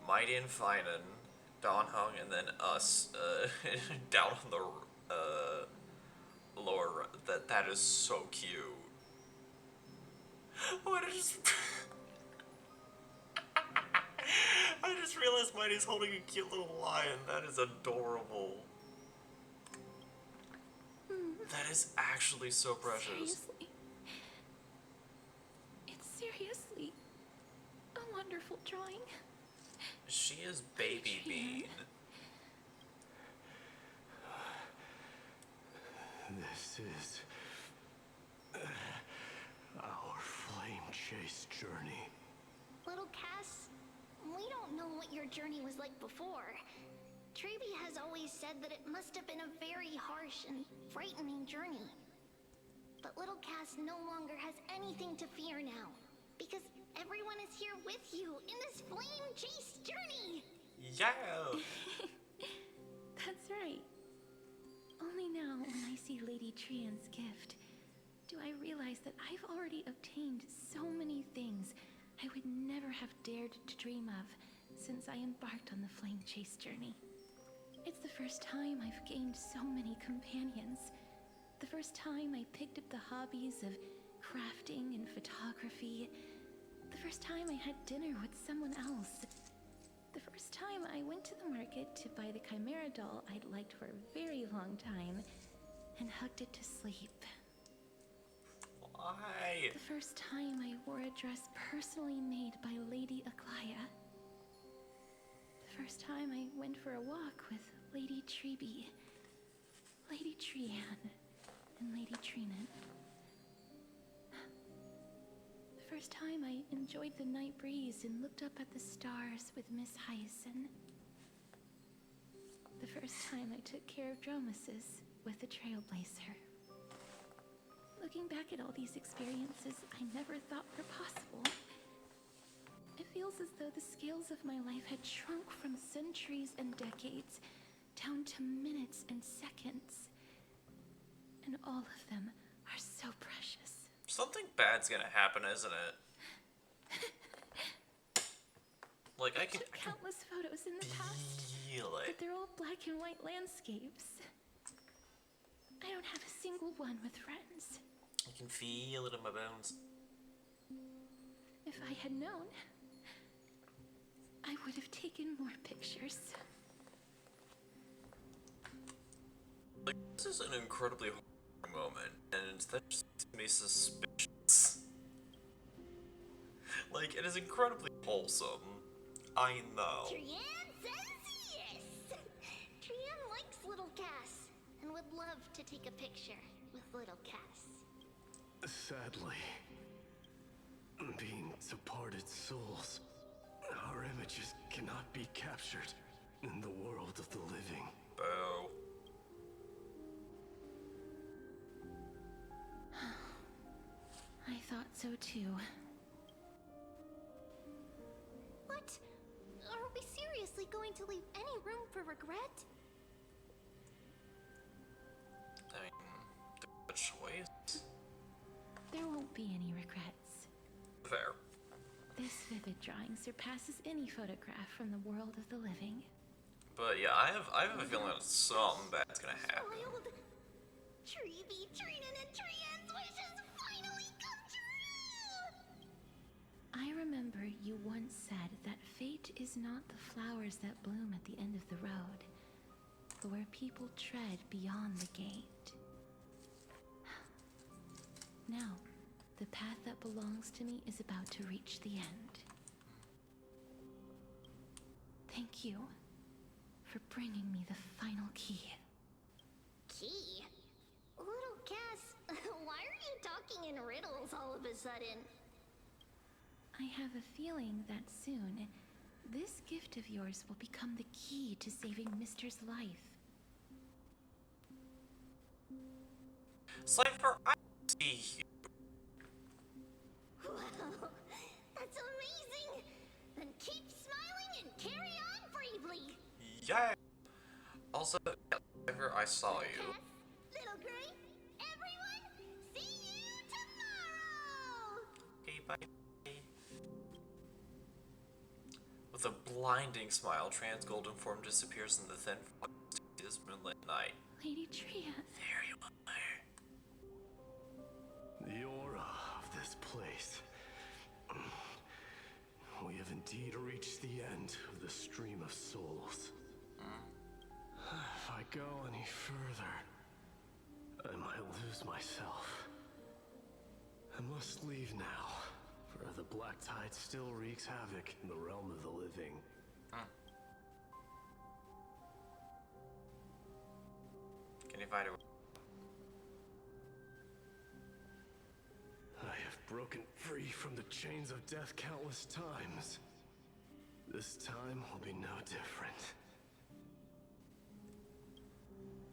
Mighty and Finan, Don Hung, and then us, down on the, lower, that is so cute. Oh, I just... I just realized Mighty's holding a cute little lion. That is adorable. That is actually so precious. Seriously. It's seriously a wonderful drawing. She is Baby Bean. This is our flame chase journey. Little Cass, we don't know what your journey was like before. Treeby has always said that it must have been a very harsh and frightening journey. But little Cass no longer has anything to fear now, because everyone is here with you in this flame chase journey! Yeah! That's right. Only now, when I see Lady Trian's gift, do I realize that I've already obtained so many things I would never have dared to dream of since I embarked on the flame chase journey. It's the first time I've gained so many companions. The first time I picked up the hobbies of crafting and photography. The first time I had dinner with someone else. The first time I went to the market to buy the Chimera doll I'd liked for a very long time and hugged it to sleep. Why? The first time I wore a dress personally made by Lady Aglaya. The first time I went for a walk with Lady Treeby, Lady Trianne, and Lady Trinan. The first time I enjoyed the night breeze and looked up at the stars with Miss Hyacin. The first time I took care of Dromasis with the Trailblazer. Looking back at all these experiences I never thought were possible, it feels as though the scales of my life had shrunk from centuries and decades down to minutes and seconds. And all of them are so precious. Something bad's gonna happen, isn't it? Like, I took countless photos in the past, feel but it. they're all black and white landscapes. I don't have a single one with friends. I can feel it in my bones. If I had known, I would have taken more pictures. Like, this is an incredibly hard moment, and that just makes me suspicious. Like, it is incredibly wholesome. I know. Trianne says yes! Trianne likes little Cass and would love to take a picture with little Cass. Sadly, being departed souls, our images cannot be captured in the world of the living. Boo. I thought so too. What? Are we seriously going to leave any room for regret? I mean, the choice? There won't be any regrets. Fair. This vivid drawing surpasses any photograph from the world of the living. But yeah, I have a feeling that something bad's gonna happen. Child! Treeby, Trinan, and Trianne's wishes finally come true! I remember you once said that fate is not the flowers that bloom at the end of the road, but where people tread beyond the gate. Now, the path that belongs to me is about to reach the end. Thank you for bringing me the final key. Key? Little Cass, why are you talking in riddles all of a sudden? I have a feeling that soon, this gift of yours will become the key to saving Mister's life. Cypher, I see you. Wow, that's amazing! Then keep smiling and carry on bravely! Yeah. Also, yeah, Cypher, I saw you. Cass, Little Gray, everyone, see you tomorrow! Okay, bye. With a blinding smile, Tran's golden form disappears in the thin fog of this moonlit night. Lady Trianne. There you are. The aura of this place. We have indeed reached the end of the stream of souls. If I go any further, I might lose myself. I must leave now, for the black tide still wreaks havoc in the realm of the living. Can you find it? I have broken free from the chains of death countless times. This time will be no different.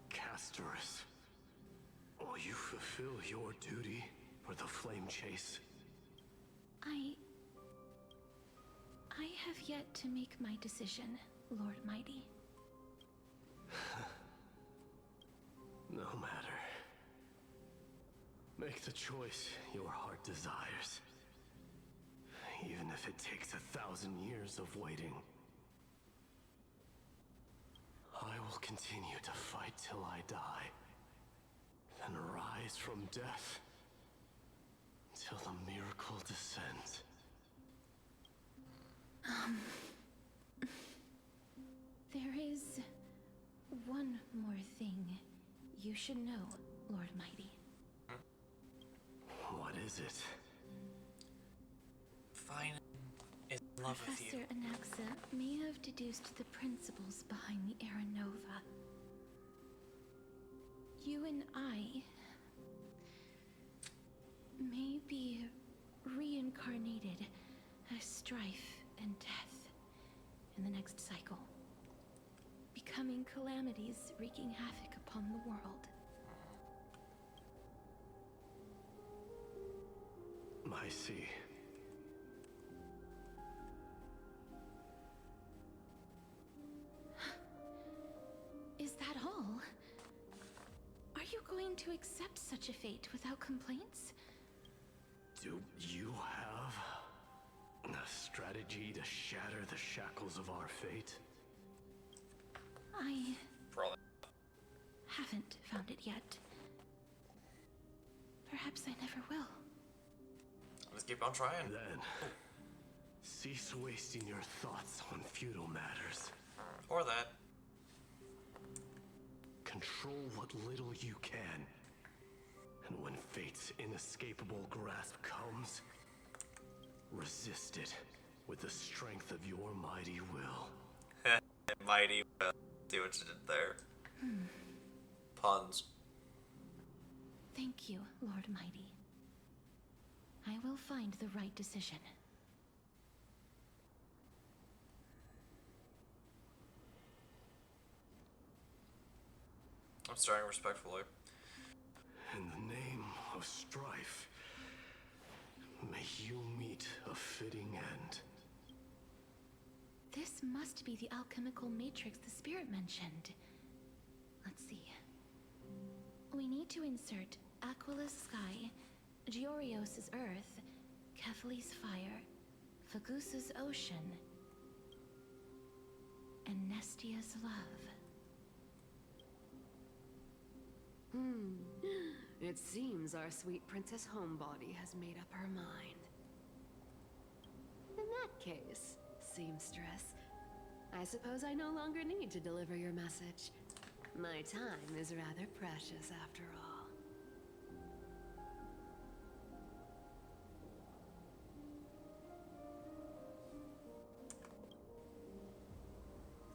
Castorus, will you fulfill your duty for the flame chase? I have yet to make my decision, Lord Mighty. No matter. Make the choice your heart desires. Even if it takes 1,000 years of waiting. I will continue to fight till I die. Then rise from death. Till the miracle descends. There is one more thing you should know, Lord Mighty. What is it? Fine. It's in love with you. Professor Anaxa may have deduced the principles behind the Era Nova. You and I may be reincarnated as strife and death in the next cycle, becoming calamities wreaking havoc upon the world. I see. Is that all? Are you going to accept such a fate without complaints? Do you have a strategy to shatter the shackles of our fate? I Probably. haven't found it yet. Perhaps I never will. Let's keep on trying. Then, cease wasting your thoughts on futile matters. Or that. Control what little you can. And when fate's inescapable grasp comes, resist it with the strength of your mighty will. Mighty well. See what you did there. Puns. Thank you, Lord Mighty. I will find the right decision. I'm starting respectfully. In the name of strife, may you meet a fitting end. This must be the alchemical matrix the spirit mentioned. Let's see. We need to insert Aquila's sky, Giorios' earth, Kephali's fire, Fagusa's ocean, and Nestia's love. It seems our sweet Princess Homebody has made up her mind. In that case, seamstress, I suppose I no longer need to deliver your message. My time is rather precious after all.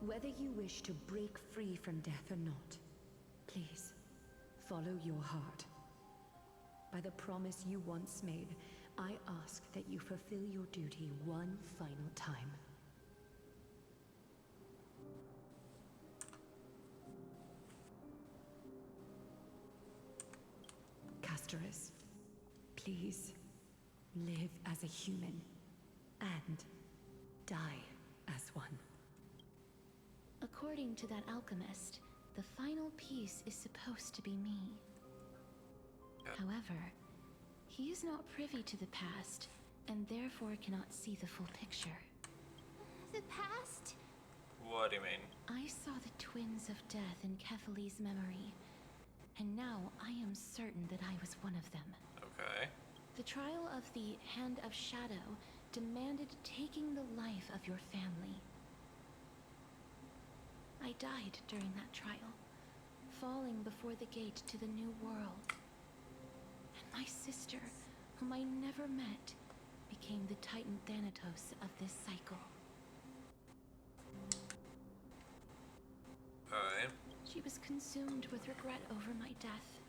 Whether you wish to break free from death or not, please, follow your heart. By the promise you once made, I ask that you fulfill your duty one final time. Castoris, please, live as a human, and die as one. According to that alchemist, the final piece is supposed to be me. However, he is not privy to the past, and therefore cannot see the full picture. The past? What do you mean? I saw the twins of death in Kephali's memory, and now I am certain that I was one of them. Okay. The trial of the Hand of Shadow demanded taking the life of your family. I died during that trial, falling before the gate to the new world. And my sister, whom I never met, became the Titan Thanatos of this cycle. Alright. She was consumed with regret over my death,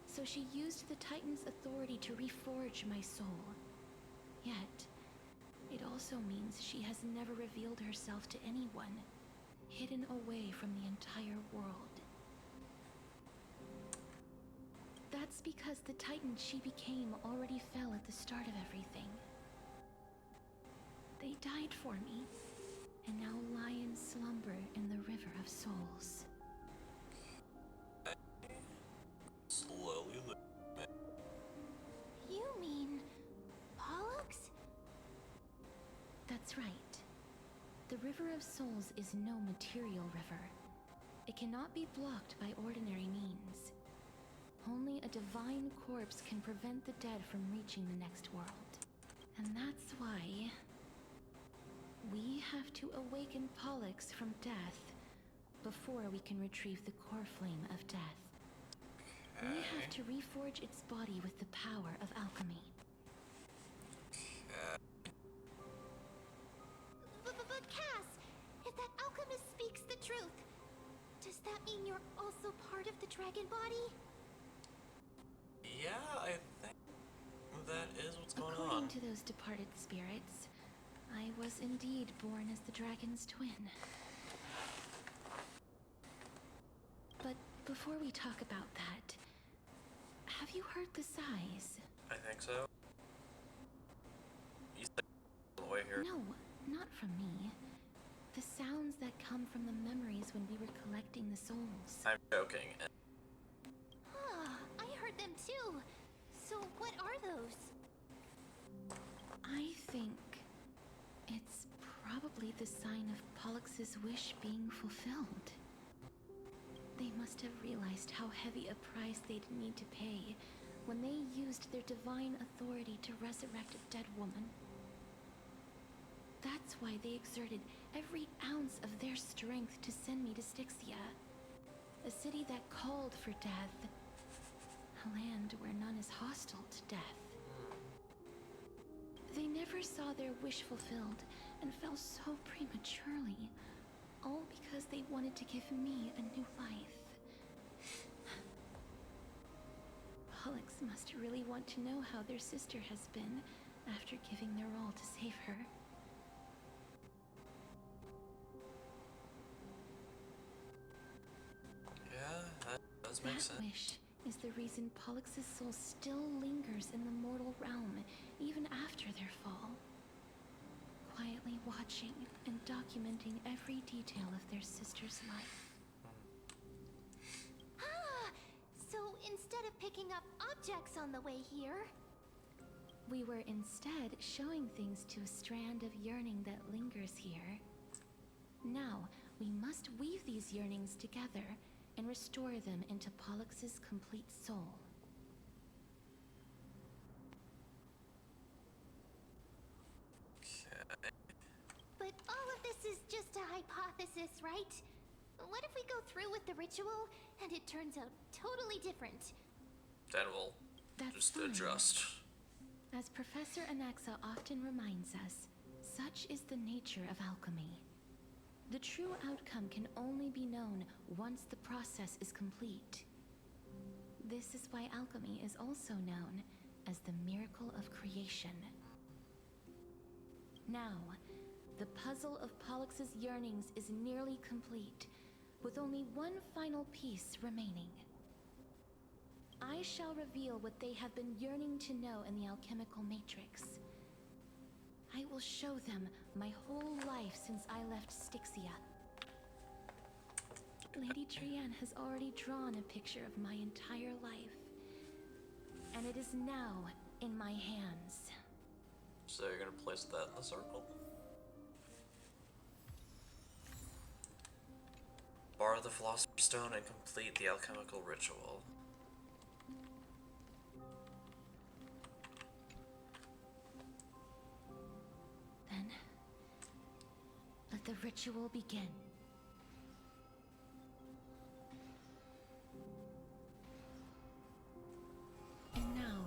so she used the Titan's authority to reforge my soul. Yet, it also means she has never revealed herself to anyone, hidden away from the entire world. That's because the Titan she became already fell at the start of everything. They died for me, and now lie in slumber in the River of Souls. Slowly. You mean Pollux? That's right. The River of Souls is no material river. It cannot be blocked by ordinary means. Only a divine corpse can prevent the dead from reaching the next world. And that's why we have to awaken Pollux from death before we can retrieve the core flame of death. We have to reforge its body with the power of alchemy. mean you're also part of the dragon body? Yeah, I think that is what's going on. According to those departed spirits, I was indeed born as the dragon's twin. But before we talk about that, have you heard the sighs? I think so. You said all the way here. No, not from me. The sounds that come from the memories when we were collecting the souls. I'm joking. Ah, I heard them too. So what are those? I think it's probably the sign of Pollux's wish being fulfilled. They must have realized how heavy a price they'd need to pay when they used their divine authority to resurrect a dead woman. That's why they exerted every ounce of their strength to send me to Styxia, a city that called for death, a land where none is hostile to death. They never saw their wish fulfilled and fell so prematurely, all because they wanted to give me a new life. Pollux must really want to know how their sister has been after giving their all to save her. Yeah, that does make That sense. wish is the reason Pollux's soul still lingers in the mortal realm, even after their fall. Quietly watching and documenting every detail of their sister's life. Ah, so instead of picking up objects on the way here, We were instead showing things to a strand of yearning that lingers here. Now, we must weave these yearnings together and restore them into Pollux's complete soul. Okay. but all of this is just a hypothesis, right? What if we go through with the ritual and it turns out totally different? Then we'll That's just fine. adjust. As Professor Anaxa often reminds us, such is the nature of alchemy. The true outcome can only be known once the process is complete. This is why alchemy is also known as the miracle of creation. Now, the puzzle of Pollux's yearnings is nearly complete, with only one final piece remaining. I shall reveal what they have been yearning to know in the alchemical matrix. I will show them my whole life since I left Styxia. Lady Trienne has already drawn a picture of my entire life, and it is now in my hands. So you're gonna place that in the circle? Borrow the Philosopher's Stone and complete the alchemical ritual. Then, let the ritual begin. And now,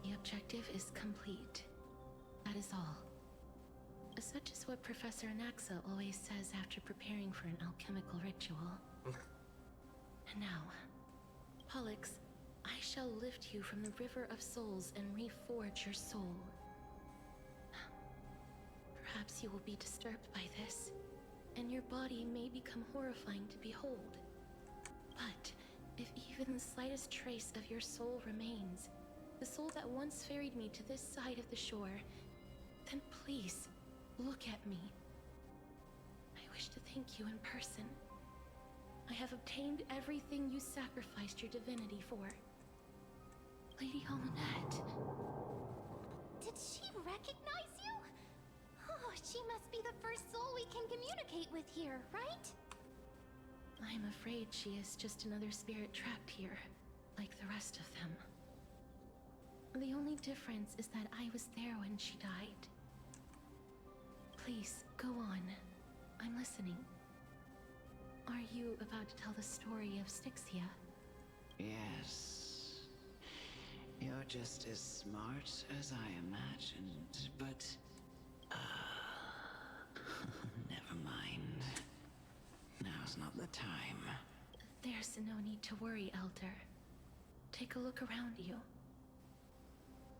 the objective is complete. That is all. Such is what Professor Anaxa always says after preparing for an alchemical ritual. And now, Pollux, I shall lift you from the river of souls and reforge your soul. Perhaps you will be disturbed by this, and your body may become horrifying to behold. But if even the slightest trace of your soul remains, the soul that once ferried me to this side of the shore, then please, look at me. I wish to thank you in person. I have obtained everything you sacrificed your divinity for. Lady Almanette. Did she recognize you? Oh, she must be the first soul we can communicate with here, right? I'm afraid she is just another spirit trapped here, like the rest of them. The only difference is that I was there when she died. Please, go on. I'm listening. Are you about to tell the story of Styxia? Yes. You're just as smart as I imagined, but... never mind. Now's not the time. There's no need to worry, Elder. Take a look around you.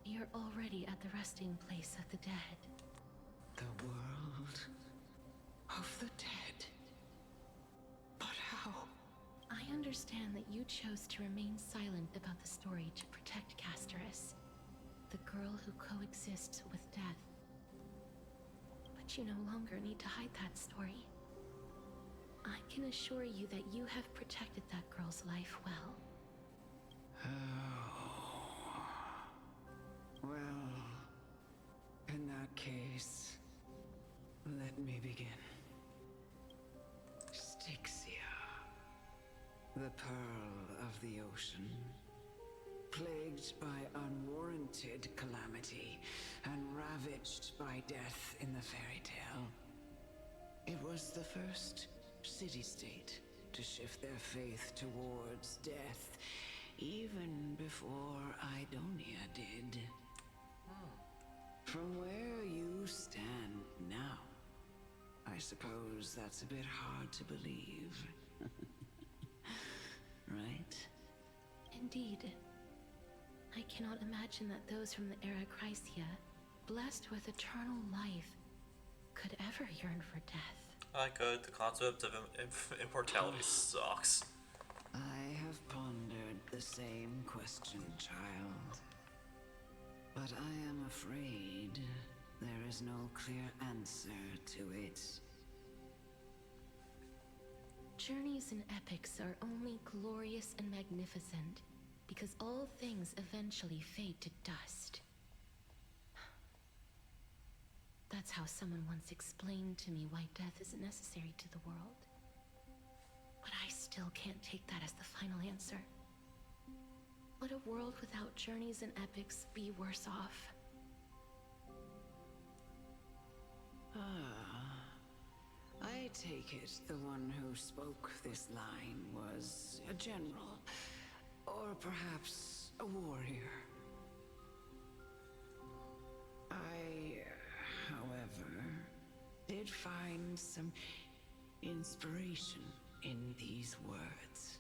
You're already at the resting place of the dead. The world of the dead. But how? I understand that you chose to remain silent about the story to protect Casterus, the girl who coexists with death. But you no longer need to hide that story. I can assure you that you have protected that girl's life well. Oh. Well, in that case, let me begin. Styxia, the pearl of the ocean, plagued by unwarranted calamity and ravaged by death in the fairy tale. It was the first city-state to shift their faith towards death, even before Idonia did. From where you stand now, I suppose that's a bit hard to believe. Right? Indeed. I cannot imagine that those from the Era Chrysia, blessed with eternal life, could ever yearn for death. I could. The concept of immortality sucks. I have pondered the same question, child. But I am afraid there is no clear answer to it. Journeys and epics are only glorious and magnificent because all things eventually fade to dust. That's how someone once explained to me why death is necessary to the world. But I still can't take that as the final answer. Would a world without journeys and epics be worse off? I take it the one who spoke this line was a general, or perhaps a warrior. I, however, did find some inspiration in these words.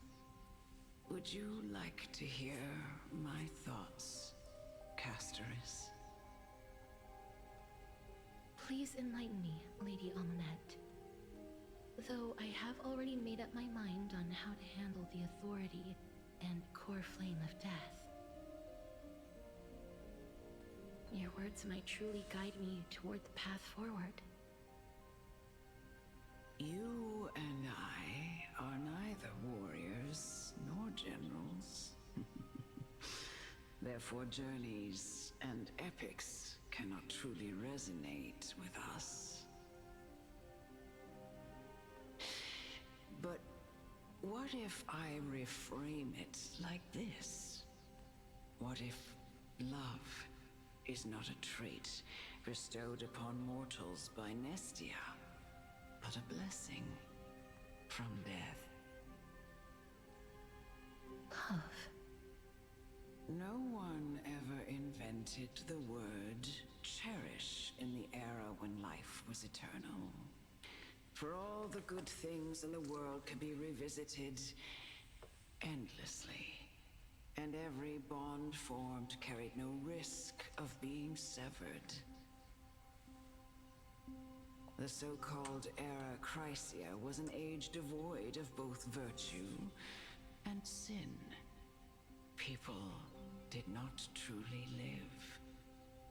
Would you like to hear my thoughts, Casterus? Please enlighten me, Lady Amunet. Though I have already made up my mind on how to handle the authority and core flame of death. Your words might truly guide me toward the path forward. You and I are neither warriors nor generals. Therefore, journeys and epics cannot truly resonate with us. But what if I reframe it like this? What if love is not a trait bestowed upon mortals by Nestia, but a blessing from death? Love. No one ever invented the word cherish in the era when life was eternal. For all the good things in the world can be revisited endlessly, and every bond formed carried no risk of being severed. The so-called Era Chrysia was an age devoid of both virtue and sin. People did not truly live.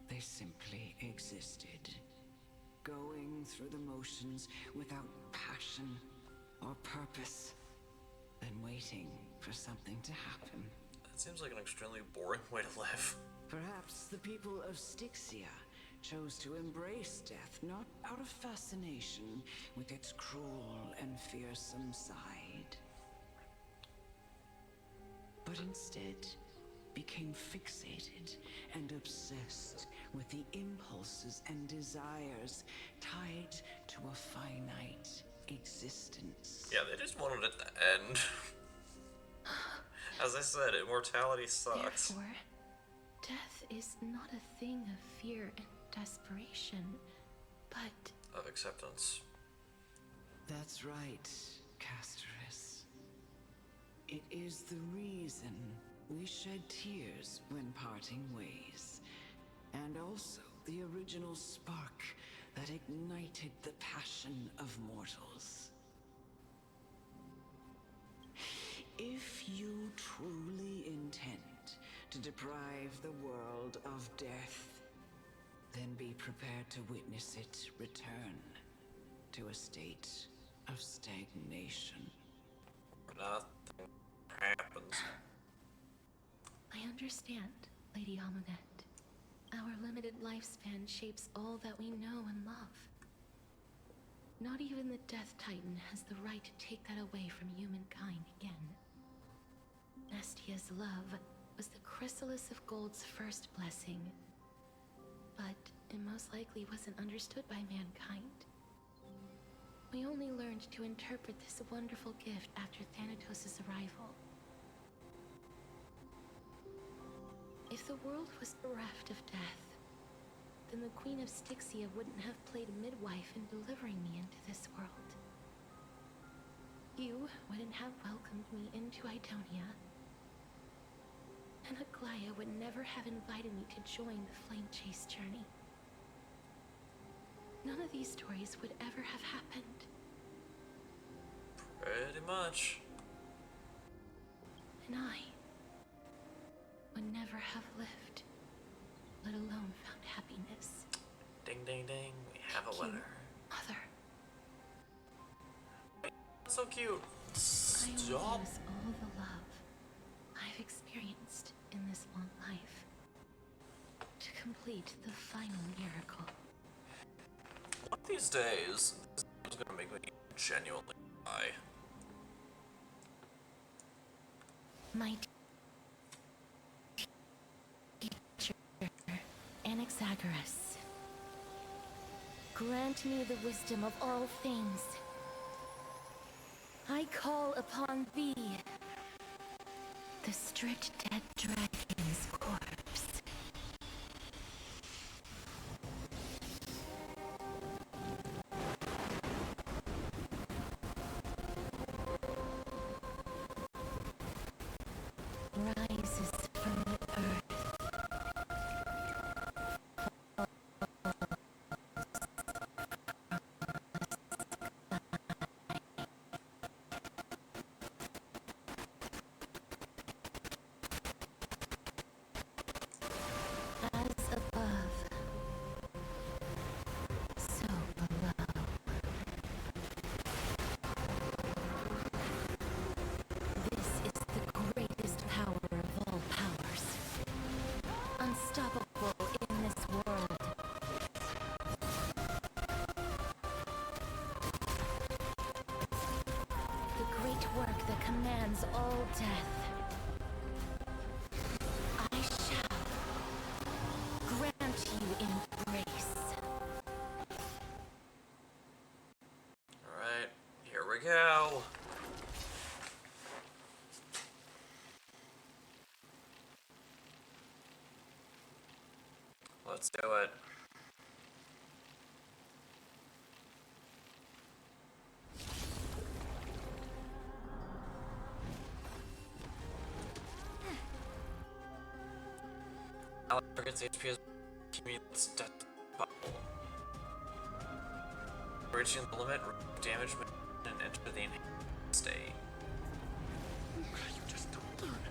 They simply existed, going through the motions without passion or purpose, then waiting for something to happen. That seems like an extremely boring way to live. Perhaps the people of Styxia chose to embrace death not out of fascination with its cruel and fearsome side, but instead became fixated and obsessed with the impulses and desires tied to a finite existence. Yeah, they just wanted it to end. As I said, immortality sucks. Therefore, death is not a thing of fear and desperation, but Of acceptance. That's right, Casterus. It is the reason we shed tears when parting ways. And also the original spark that ignited the passion of mortals. If you truly intend to deprive the world of death, then be prepared to witness it return to a state of stagnation. Nothing happens. I understand, Lady Amunet. Our limited lifespan shapes all that we know and love. Not even the Death Titan has the right to take that away from humankind again. Nestia's love was the chrysalis of Gold's first blessing, but it most likely wasn't understood by mankind. We only learned to interpret this wonderful gift after Thanatos' arrival. If the world was bereft of death, then the Queen of Styxia wouldn't have played midwife in delivering me into this world. You wouldn't have welcomed me into Idonia, and Aglaya would never have invited me to join the Flame Chase journey. None of these stories would ever have happened. Pretty much. And I would never have lived, let alone found happiness. Ding, ding, ding. We have a Thank you, winner. Mother. So cute. I only Stop. use all the love I've experienced in this long life to complete the final miracle. One of these days, this is gonna make me genuinely cry. My teacher, Anaxagoras, grant me the wisdom of all things. I call upon thee, the stripped dead dragon's corpse. Rises from the earth. As above, so below. This is the greatest power of all powers. Unstoppable in this world. The great work that commands all death. I shall grant you embrace. Alright, here we go. Let's do it. Alex target's HP is accumulates death bubble. Reaching the limit, remove damage and enter the enhanced state. You just don't learn.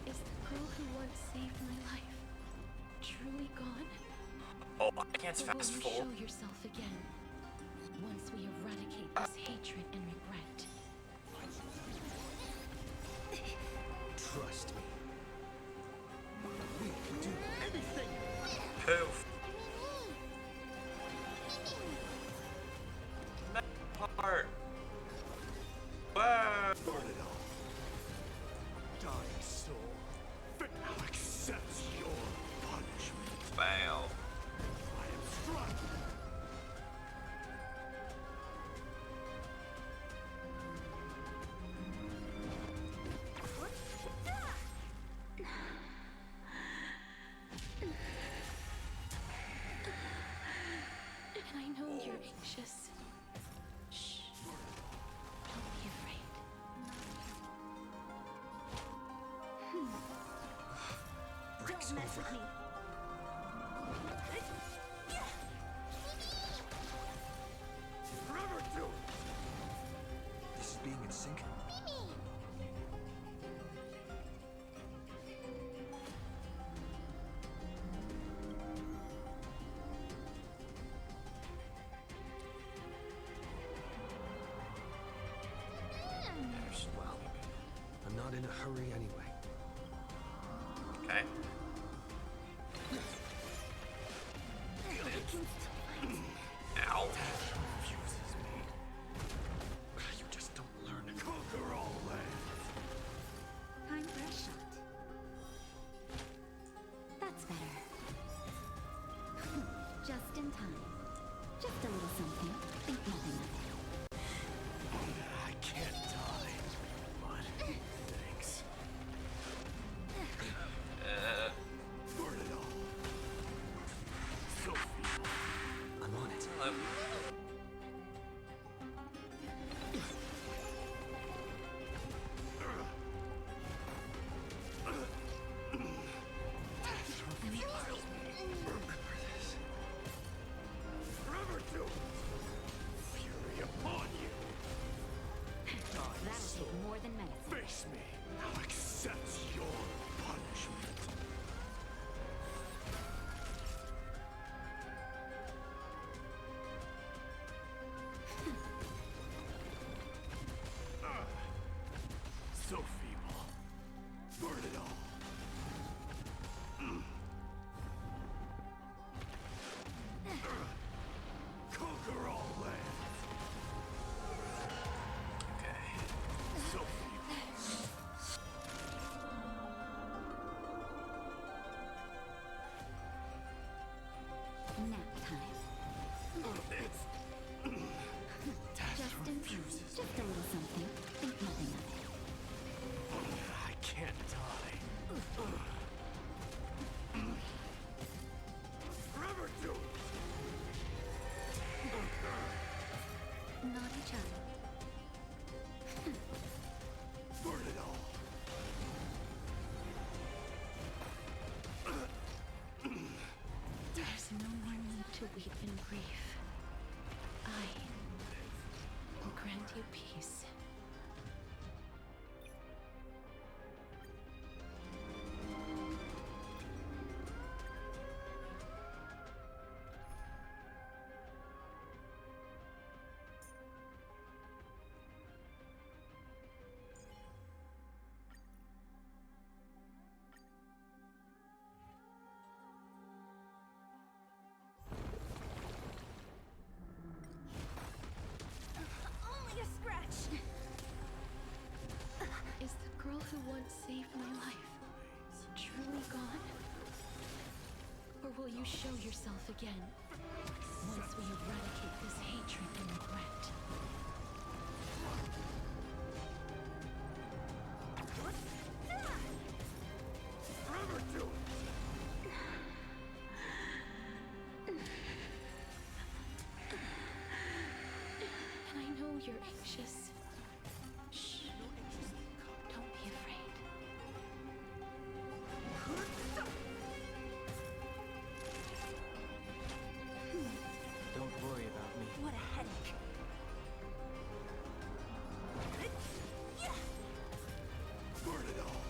Is the girl who once saved my life truly gone? Oh, I can't Or will fast you forward. show yourself again once we eradicate this hatred and regret? Trust me. We can do anything. Poof. Part. Wow. Burn it all. Dying soul. But now accepts your punishment. Fail. I am struck. And I know you're anxious. Shh. Don't be afraid. mess with me. Forever do. This is being in sync. Well, I'm not in a hurry anyway. Okay. Ow. Confuses me. You just don't learn to conquer all lands. Time for a shot. That's better. Just in time. Just a little something. Think nothing of it. I can't die, but thanks. Burn it all. So feeble. I'm on it. Forever do. Fury upon you. That'll take more than medicine. Face me. I'll accept your punishment. So feeble. Burn it all. Conquer all lands. Okay. So feeble. Nap time. Just in time. Just a little something. Think nothing of it. I can't die. Forever do. Naughty child. Burn it all. There's no more need to weep in grief. I will grant you peace. Only a scratch. Is the girl who once saved my life truly gone? Or will you show yourself again once we eradicate this hatred and regret? Forever do. And I know you're anxious. Shh. Don't be afraid. Don't worry about me. What a headache. Burn it all.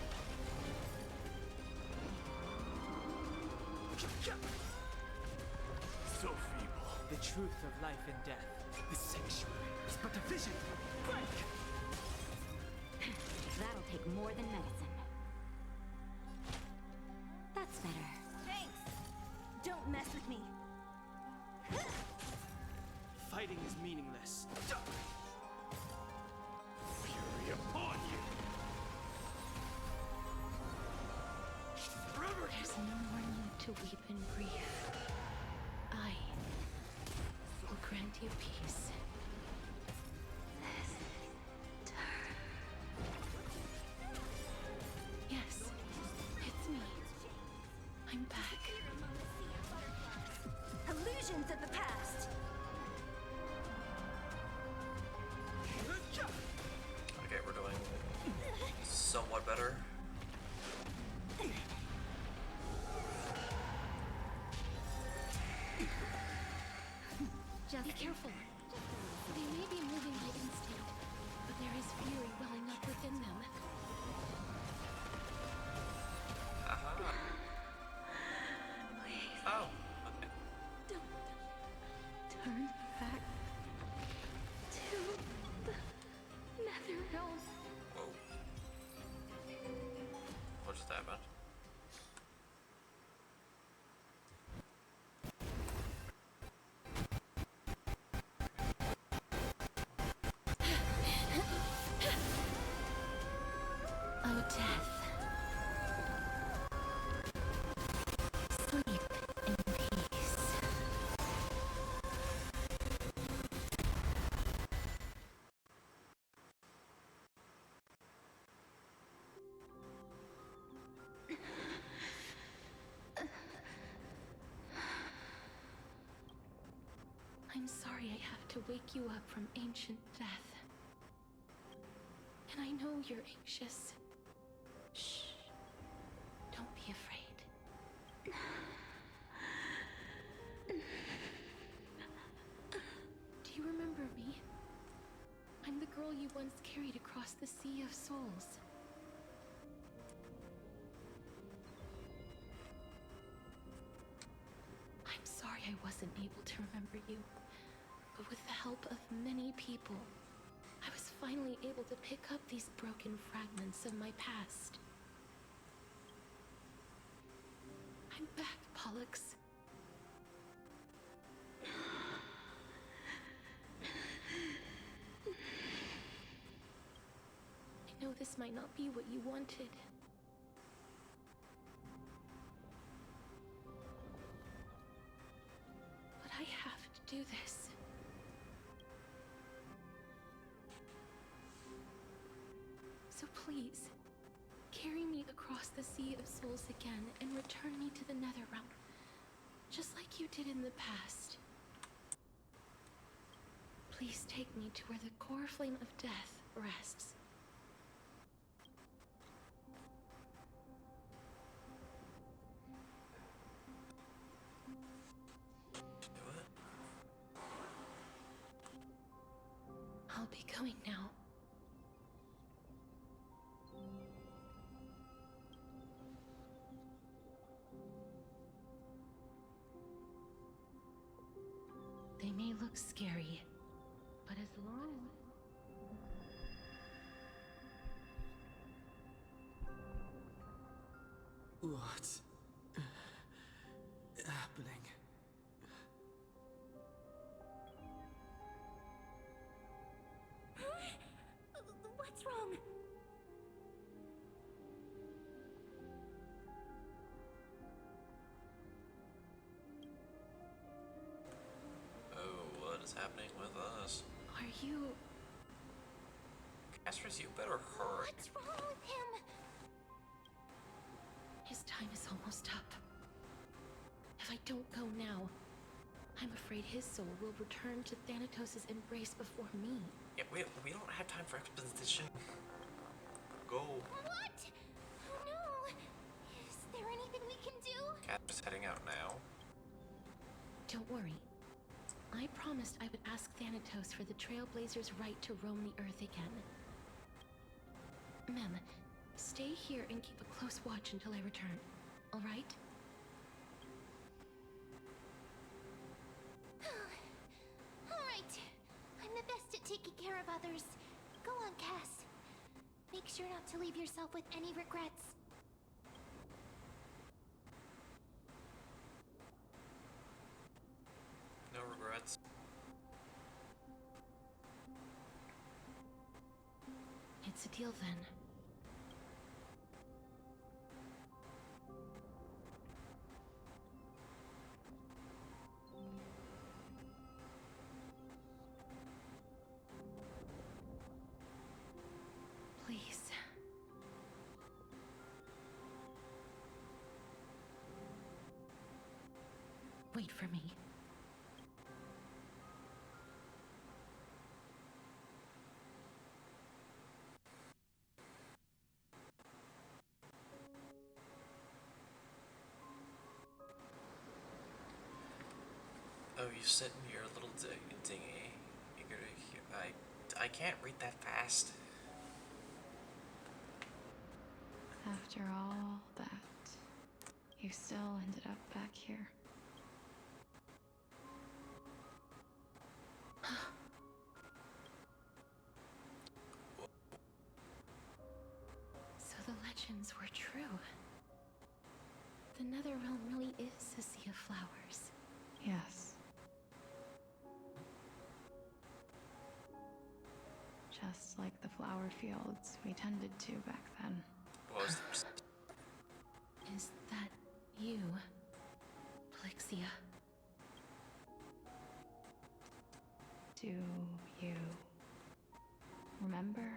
So feeble. The truth of life and death. The sanctuary is but a vision. Break! That'll take more than medicine. That's better. Thanks. Don't mess with me. Fighting is meaningless. Fury upon you. Forever There's no more need to weep in grief. I will grant you peace. Yes, it's me. I'm back. Illusions of the past. Okay, we're doing somewhat better. Just be careful. They may be moving by instinct, but there is fury welling up within them. Aha. Please. Oh. Okay. Don't turn back to the Netherworld. Whoa. What just happened? Oh, death. Sleep in peace. I'm sorry I have to wake you up from ancient death. And I know you're anxious. Shh. Don't be afraid. Do you remember me? I'm the girl you once carried across the Sea of Souls. I'm sorry I wasn't able to remember you, but with the help of many people, I was finally able to pick up these broken fragments of my past. I'm back, Pollux. I know this might not be what you wanted. But I have to do this. So please, carry me across the Sea of Souls again and return me to the Netherrealm, just like you did in the past. Please take me to where the core flame of death rests. Do it. I'll be going now. They may look scary, but as long What's happening? What's wrong? Oh, what is happening with us? are you... Casters, you better hurry. What's wrong with him? His time is almost up. If I don't go now, I'm afraid his soul will return to Thanatos' embrace before me. Yeah, we don't have time for exposition. Go. What? Oh no! Is there anything we can do? Casters heading out now. Don't worry. I promised I would ask Thanatos for the Trailblazers' right to roam the Earth again. Mem, stay here and keep a close watch until I return, all right? Alright. I'm the best at taking care of others. Go on, Cass. Make sure not to leave yourself with any regrets. No regrets. It's a deal then. Please. Wait for me. you sit in your little dinghy. I can't read that fast. After all that, you still ended up back here. So the legends were true. The Netherrealm really is a sea of flowers. Yes. Just like the flower fields we tended to back then. What was Is that you, Plixia? Do you remember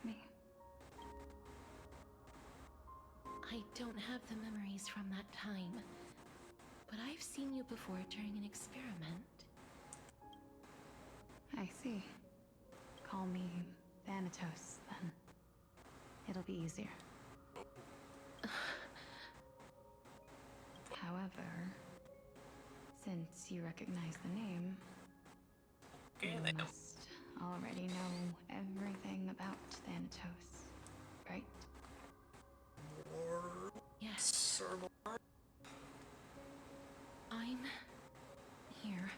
me? I don't have the memories from that time, but I've seen you before during an experiment. I see. Call me Thanatos, then. It'll be easier. However, since you recognize the name, you must already know everything about Thanatos, right? Yes. I'm here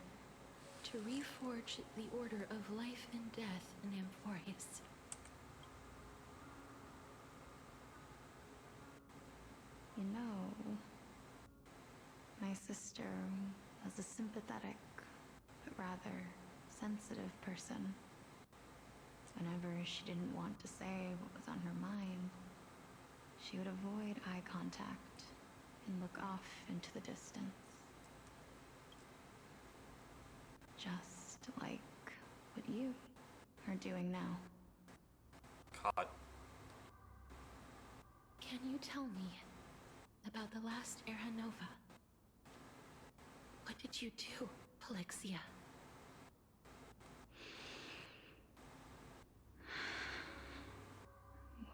to reforge the order of life and death in Amphorius. You know, my sister was a sympathetic, but rather sensitive person. Whenever she didn't want to say what was on her mind, she would avoid eye contact and look off into the distance. Just like what you are doing now. God. Can you tell me about the last Era Nova? What did you do, Polixia?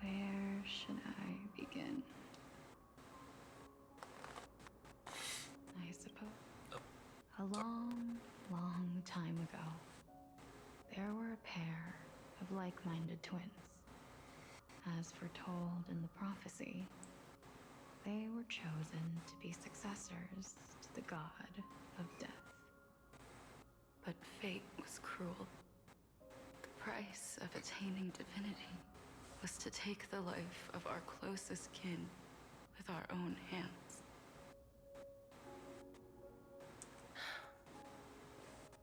Where should I begin? I suppose. A long, long time ago, there were a pair of like-minded twins. As foretold in the prophecy, they were chosen to be successors to the god of death. But fate was cruel. The price of attaining divinity was to take the life of our closest kin with our own hands.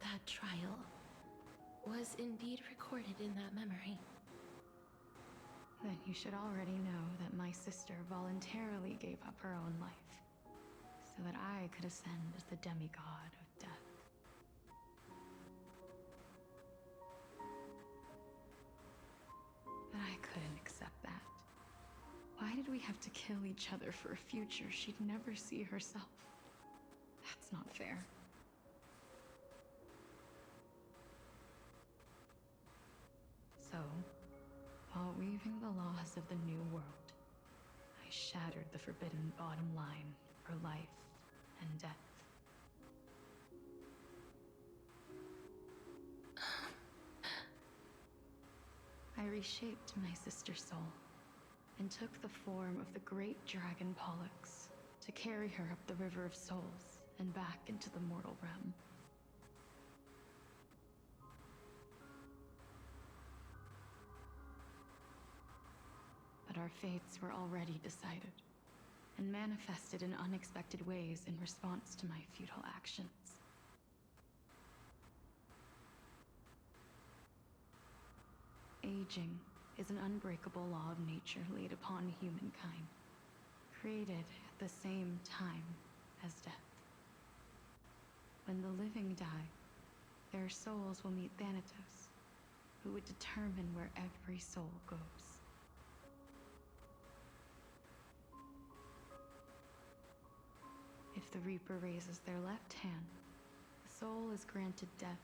That trial was indeed recorded in that memory. Then you should already know that my sister voluntarily gave up her own life, so that I could ascend as the demigod of death. But I couldn't accept that. Why did we have to kill each other for a future she'd never see herself? That's not fair. So, while weaving the laws of the new world, I shattered the forbidden bottom line for life and death. I reshaped my sister's soul and took the form of the great dragon Pollux to carry her up the River of Souls and back into the mortal realm. But our fates were already decided, and manifested in unexpected ways in response to my futile actions. Aging is an unbreakable law of nature laid upon humankind, created at the same time as death. When the living die, their souls will meet Thanatos, who would determine where every soul goes. If the Reaper raises their left hand, the soul is granted death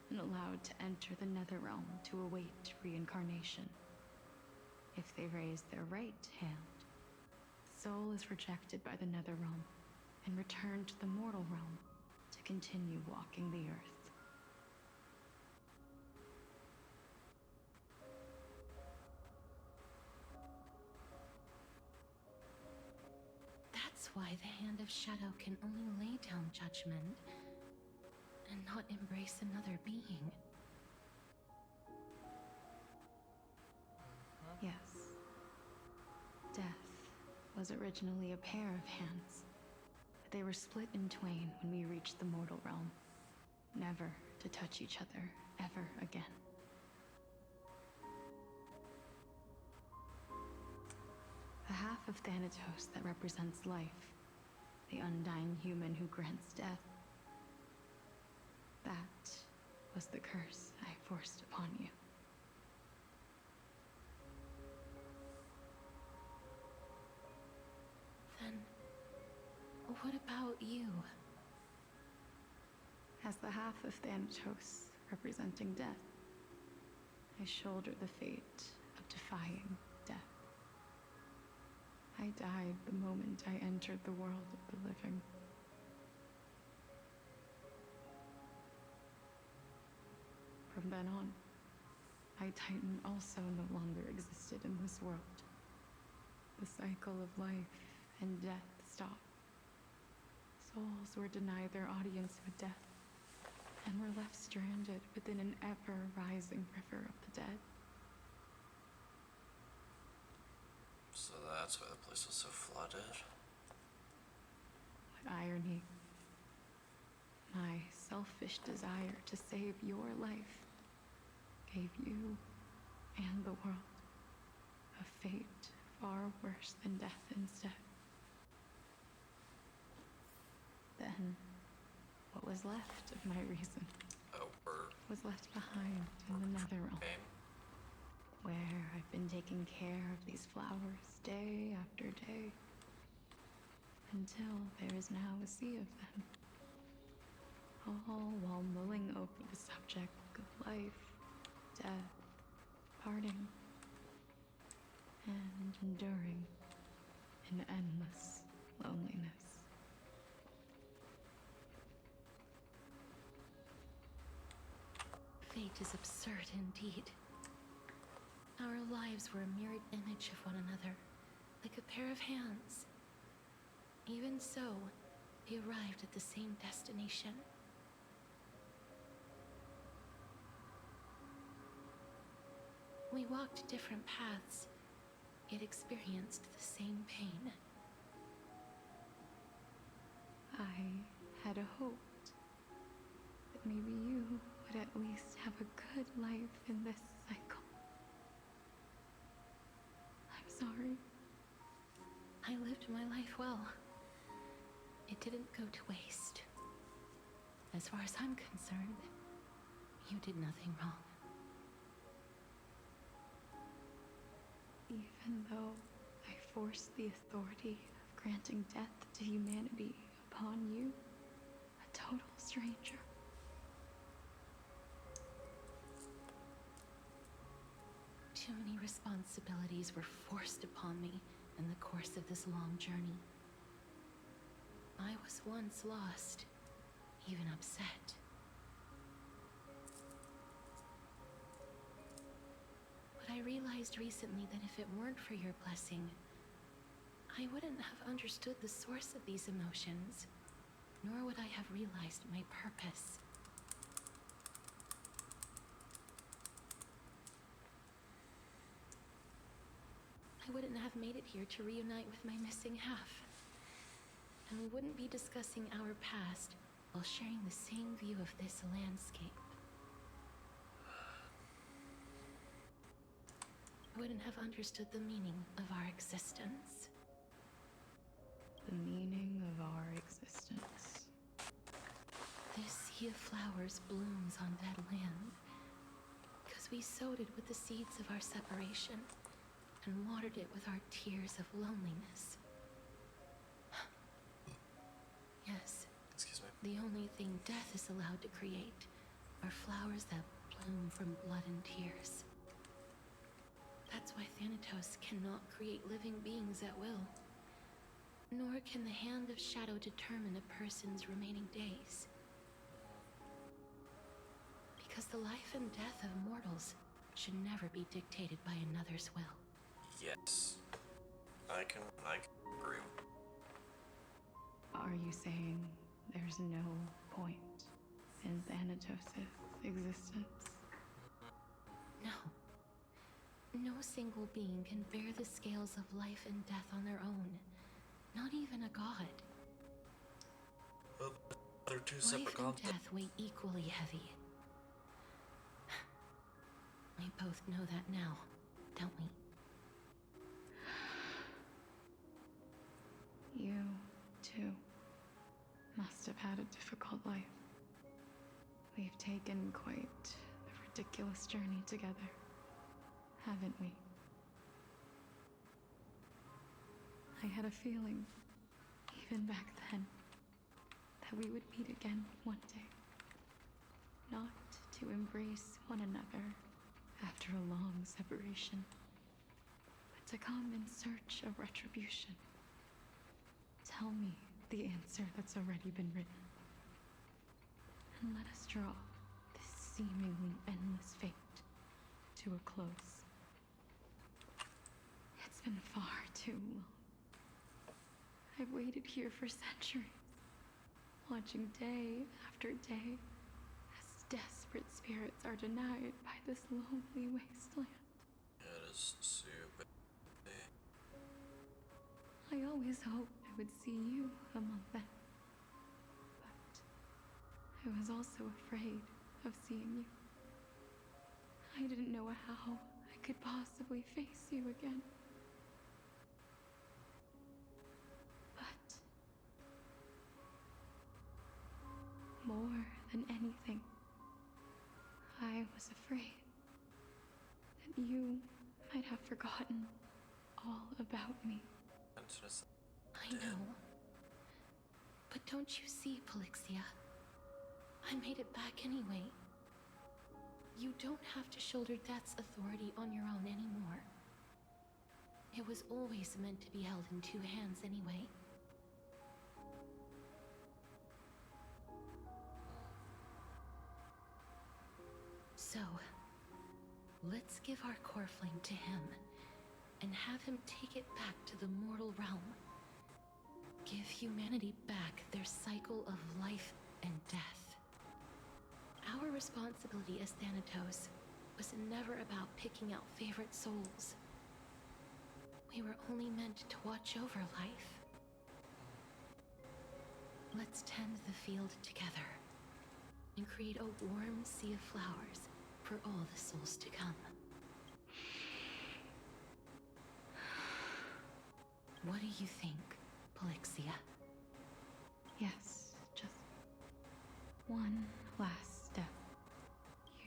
and allowed to enter the Netherrealm to await reincarnation. If they raise their right hand, the soul is rejected by the Netherrealm and returned to the mortal realm to to continue walking the earth. That's why the Hand of Shadow can only lay down judgment and not embrace another being. Yes. Death was originally a pair of hands, but they were split in twain when we reached the mortal realm, never to touch each other ever again. The half of Thanatos that represents life, the undying human who grants death, that was the curse I forced upon you. Then, what about you? As the half of Thanatos representing death, I shoulder the fate of defying death. I died the moment I entered the world of the living. From then on, I Titan also no longer existed in this world. The cycle of life and death stopped. Souls were denied their audience with death, and were left stranded within an ever-rising river of the dead. So that's why the place was so flooded. What irony. My selfish desire to save your life gave you and the world a fate far worse than death instead. Then, what was left of my reason was left behind in the Netherworld, where I've been taking care of these flowers day after day, until there is now a sea of them, all while mulling over the subject of life, death, parting, and enduring an endless loneliness. Fate is absurd indeed. Our lives were a mirrored image of one another, like a pair of hands. Even so, we arrived at the same destination. We walked different paths, yet experienced the same pain. I had hoped that maybe you would at least have a good life in this cycle. I'm sorry. I lived my life well. It didn't go to waste. As far as I'm concerned, you did nothing wrong. Even though I forced the authority of granting death to humanity upon you, a total stranger. Too many responsibilities were forced upon me in the course of this long journey. I was once lost, even upset. But I realized recently that if it weren't for your blessing, I wouldn't have understood the source of these emotions, nor would I have realized my purpose. I wouldn't have made it here to reunite with my missing half. And we wouldn't be discussing our past while sharing the same view of this landscape. I wouldn't have understood the meaning of our existence. The meaning of our existence. This sea of flowers blooms on dead land because we sowed it with the seeds of our separation and watered it with our tears of loneliness. Yes. Excuse me. The only thing death is allowed to create are flowers that bloom from blood and tears. That's why Thanatos cannot create living beings at will. Nor can the Hand of Shadow determine a person's remaining days. The life and death of mortals should never be dictated by another's will. Yes. I can agree. Are you saying there's no point in Thanatos' existence? No. No single being can bear the scales of life and death on their own. Not even a god. Well, they're two Life separate and concepts. death weigh equally heavy. We both know that now, don't we? You, too, must have had a difficult life. We've taken quite a ridiculous journey together, haven't we? I had a feeling, even back then, that we would meet again one day. Not to embrace one another after a long separation, but to come in search of retribution. Tell me the answer that's already been written. And let us draw this seemingly endless fate to a close. It's been far too long. I've waited here for centuries, watching day after day as desperate spirits are denied by this lonely wasteland. It is super. I always hoped I would see you among them. But I was also afraid of seeing you. I didn't know how I could possibly face you again. But more than anything, I was afraid that you might have forgotten all about me. I know. But don't you see, Polixia? I made it back anyway. You don't have to shoulder death's authority on your own anymore. It was always meant to be held in two hands anyway. So, let's give our core flame to him and have him take it back to the mortal realm. Give humanity back their cycle of life and death. Our responsibility as Thanatos was never about picking out favorite souls. We were only meant to watch over life. Let's tend the field together and create a warm sea of flowers for all the souls to come. What do you think, Polixia? Yes, just one last step.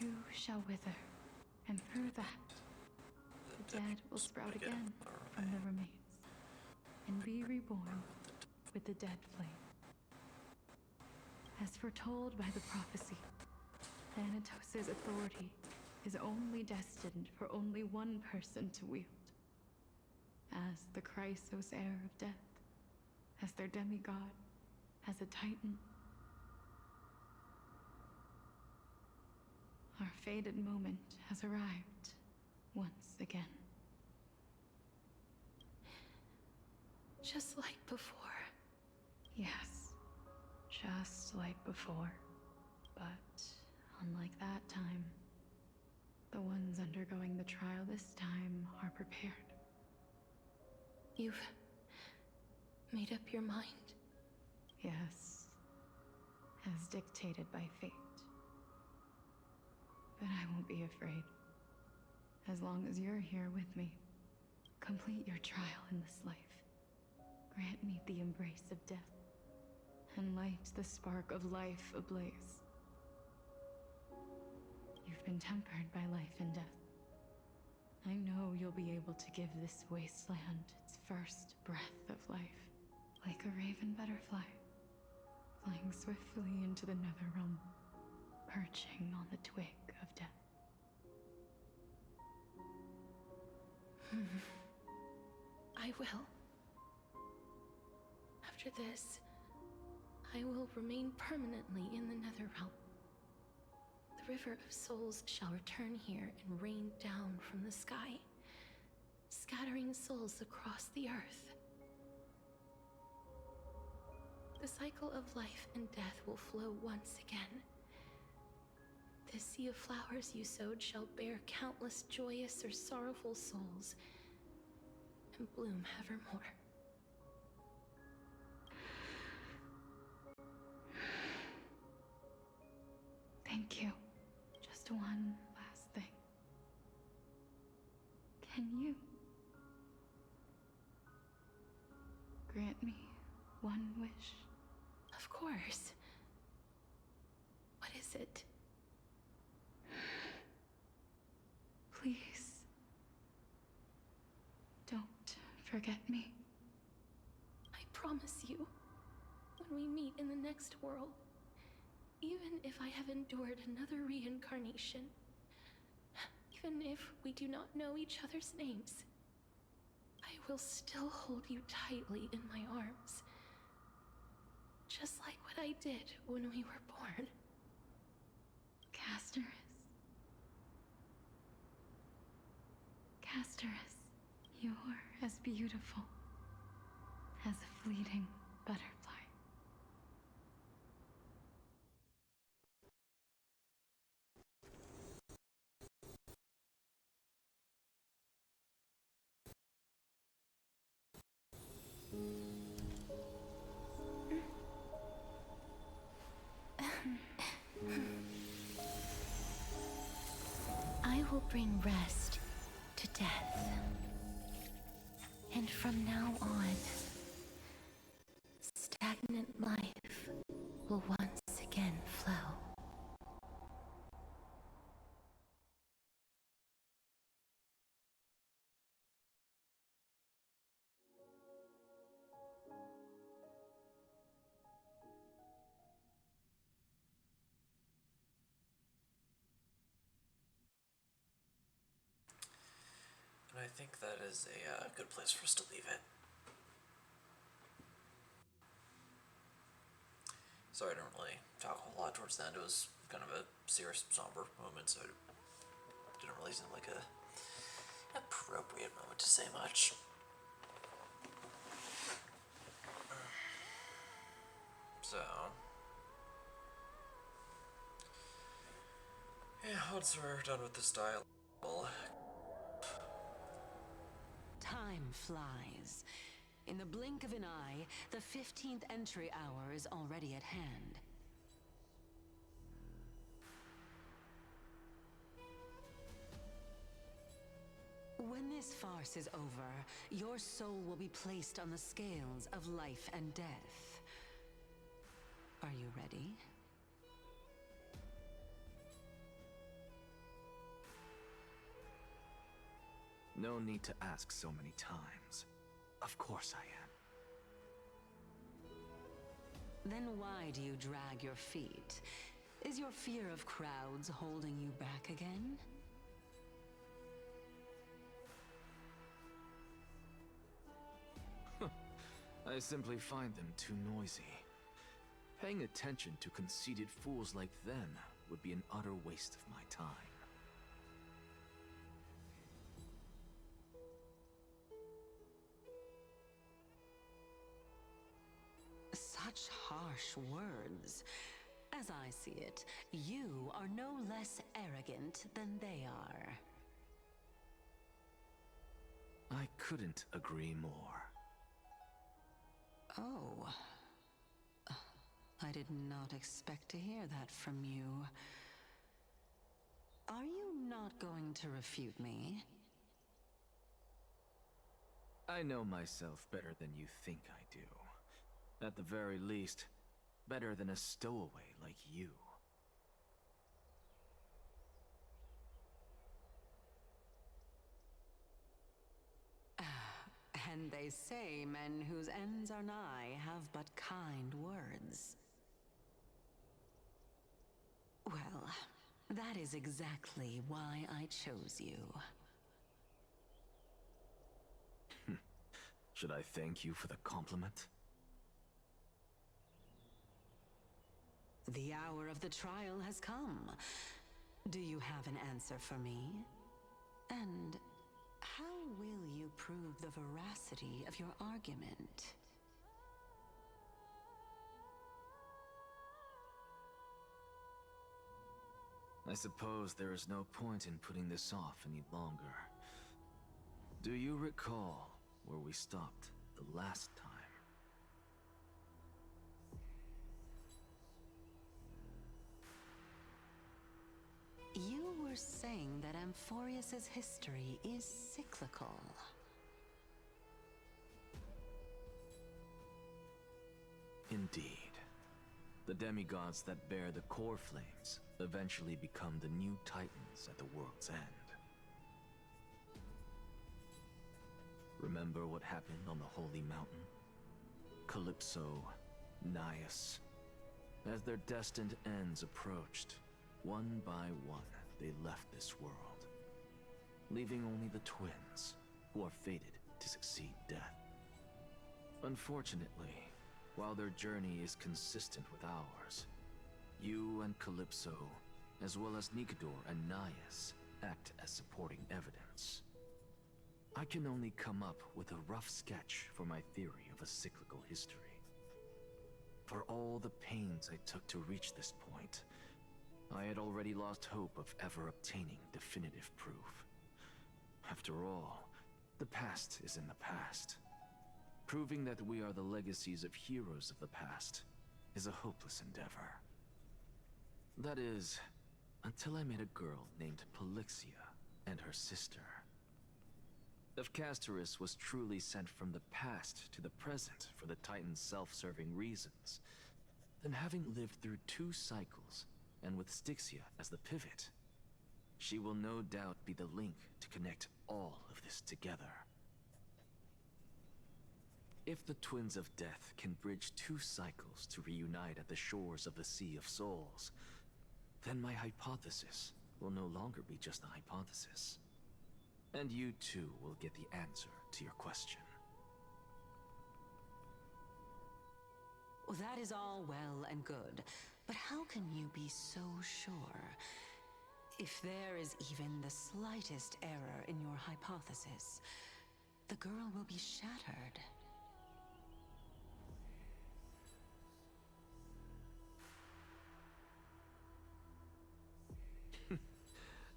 You shall wither, and through that, the dead will sprout again from the remains, and be reborn with the dead flame. As foretold by the prophecy, Thanatos' authority is only destined for only one person to wield. As the Chrysos heir of death, as their demigod, as a titan. Our fated moment has arrived once again. Just like before. Yes, just like before. But unlike that time, the ones undergoing the trial this time are prepared. You've made up your mind? Yes, as dictated by fate. But I won't be afraid. As long as you're here with me, complete your trial in this life. Grant me the embrace of death, and light the spark of life ablaze. You've been tempered by life and death. I know you'll be able to give this wasteland its first breath of life, like a raven butterfly, flying swiftly into the Netherrealm, perching on the twig of death. I will. After this, I will remain permanently in the Netherrealm. the river of souls shall return here and rain down from the sky, scattering souls across the earth. The cycle of life and death will flow once again. The sea of flowers you sowed shall bear countless joyous or sorrowful souls and bloom evermore. Thank you. Just one last thing. Can you grant me one wish? Of course. What is it? Please, don't forget me. I promise you, when we meet in the next world, even if I have endured another reincarnation, even if we do not know each other's names, I will still hold you tightly in my arms. Just like what I did when we were born. Casterus, you're as beautiful as a fleeting butterfly. I will bring rest to death. And from now on, stagnant life will once again flow. And I think that is a good place for us to leave it. Sorry, I didn't really talk a whole lot towards the end. It was kind of a serious, somber moment, so it didn't really seem like a appropriate moment to say much. So, yeah, once we're done with this dialogue, time flies. In the blink of an eye, the 15th entry hour is already at hand. When this farce is over, your soul will be placed on the scales of life and death. Are you ready? No need to ask so many times. Of course I am. Then why do you drag your feet? Is your fear of crowds holding you back again? I simply find them too noisy. Paying attention to conceited fools like them would be an utter waste of my time. Such harsh words. As I see it, you are no less arrogant than they are. I couldn't agree more. Oh. I did not expect to hear that from you. Are you not going to refute me? I know myself better than you think I do. At the very least, better than a stowaway like you. And they say men whose ends are nigh have but kind words. Well, that is exactly why I chose you. Should I thank you for the compliment? The hour of the trial has come. Do you have an answer for me? And how will you prove the veracity of your argument? I suppose there is no point in putting this off any longer. Do you recall where we stopped the last time? You were saying that Amphorius's history is cyclical. Indeed. The demigods that bear the core flames eventually become the new titans at the world's end. Remember what happened on the Holy Mountain? Calypso, Naias. As their destined ends approached, one by one, they left this world, leaving only the twins, who are fated to succeed death. Unfortunately, while their journey is consistent with ours, you and Calypso, as well as Nikador and Naias, act as supporting evidence. I can only come up with a rough sketch for my theory of a cyclical history. For all the pains I took to reach this point, I had already lost hope of ever obtaining definitive proof. After all, the past is in the past. Proving that we are the legacies of heroes of the past is a hopeless endeavor. That is, until I met a girl named Polixia and her sister. If Castorus was truly sent from the past to the present for the Titan's self-serving reasons, then having lived through 2 cycles, and with Styxia as the pivot, she will no doubt be the link to connect all of this together. If the Twins of Death can bridge 2 cycles to reunite at the shores of the Sea of Souls, then my hypothesis will no longer be just a hypothesis. And you too will get the answer to your question. Well, that is all well and good, but how can you be so sure? If there is even the slightest error in your hypothesis, the girl will be shattered.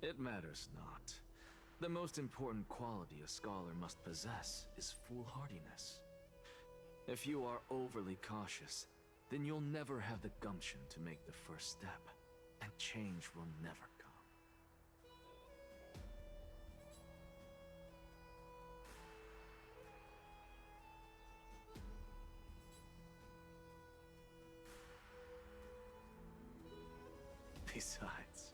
It matters not. The most important quality a scholar must possess is foolhardiness. If you are overly cautious, then you'll never have the gumption to make the first step, and change will never come. Besides,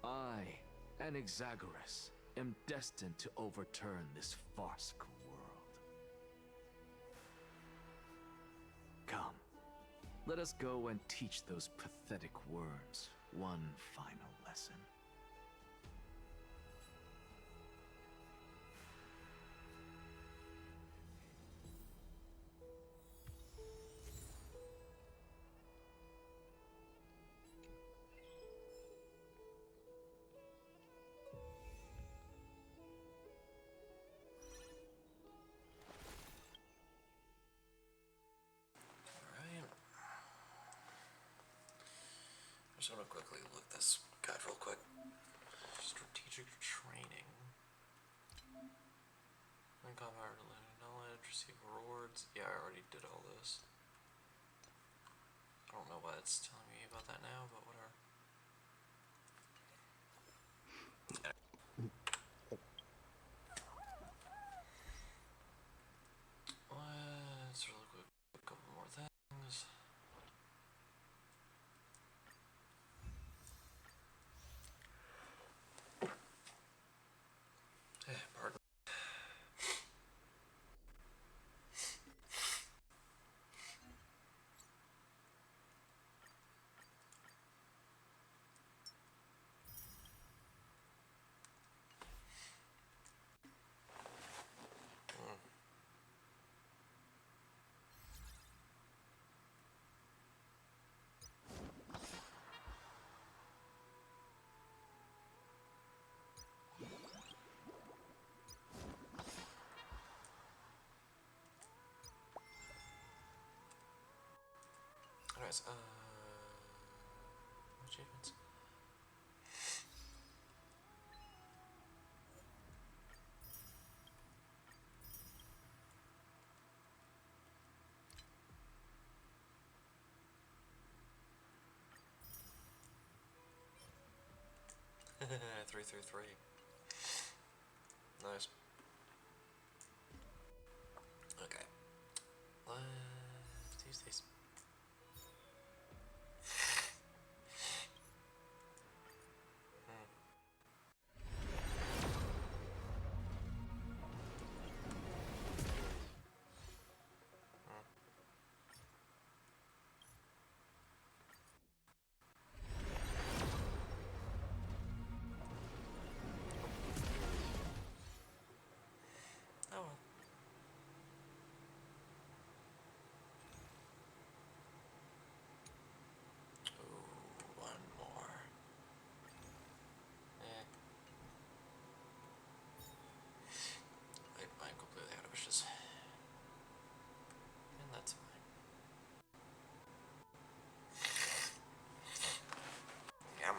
I, an Exagoras, am destined to overturn this farcical world. Come, let us go and teach those pathetic worms one final lesson. Alright. I'm just gonna quickly look this guide real quick. Strategic training. Uncombat related knowledge, receive rewards. Yeah, I already did all this. I don't know why it's telling me about that now, but whatever. Let's really quick, a couple more things. Pardon. Anyways, achievements. Three through three. Nice. Okay. Let's use these. Oh well. Ooh, one more. I'm completely out of wishes. And that's fine. Yum.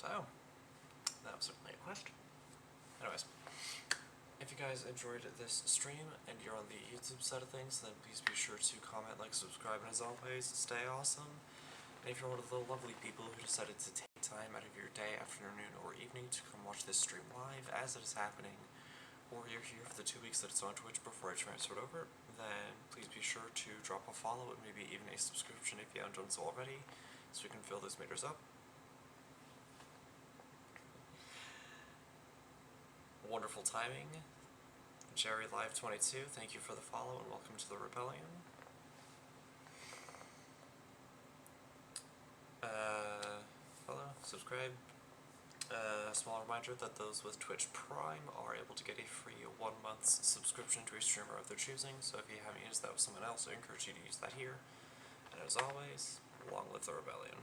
So, that was certainly a quest. Anyways, if you guys enjoyed this stream and you're on the YouTube side of things, then please be sure to comment, like, subscribe, and as always, stay awesome. And if you're one of the lovely people who decided to take time out of your day, afternoon, or evening to come watch this stream live as it is happening, or you're here for the 2 weeks that it's on Twitch before I transferred over, then please be sure to drop a follow and maybe even a subscription if you haven't done so already, so we can fill those meters up. Wonderful timing. Jerry Live 22, thank you for the follow and welcome to the Rebellion. Follow, subscribe. Small reminder that those with Twitch Prime are able to get a free 1 month's subscription to a streamer of their choosing, so if you haven't used that with someone else, I encourage you to use that here. And as always, long live the Rebellion.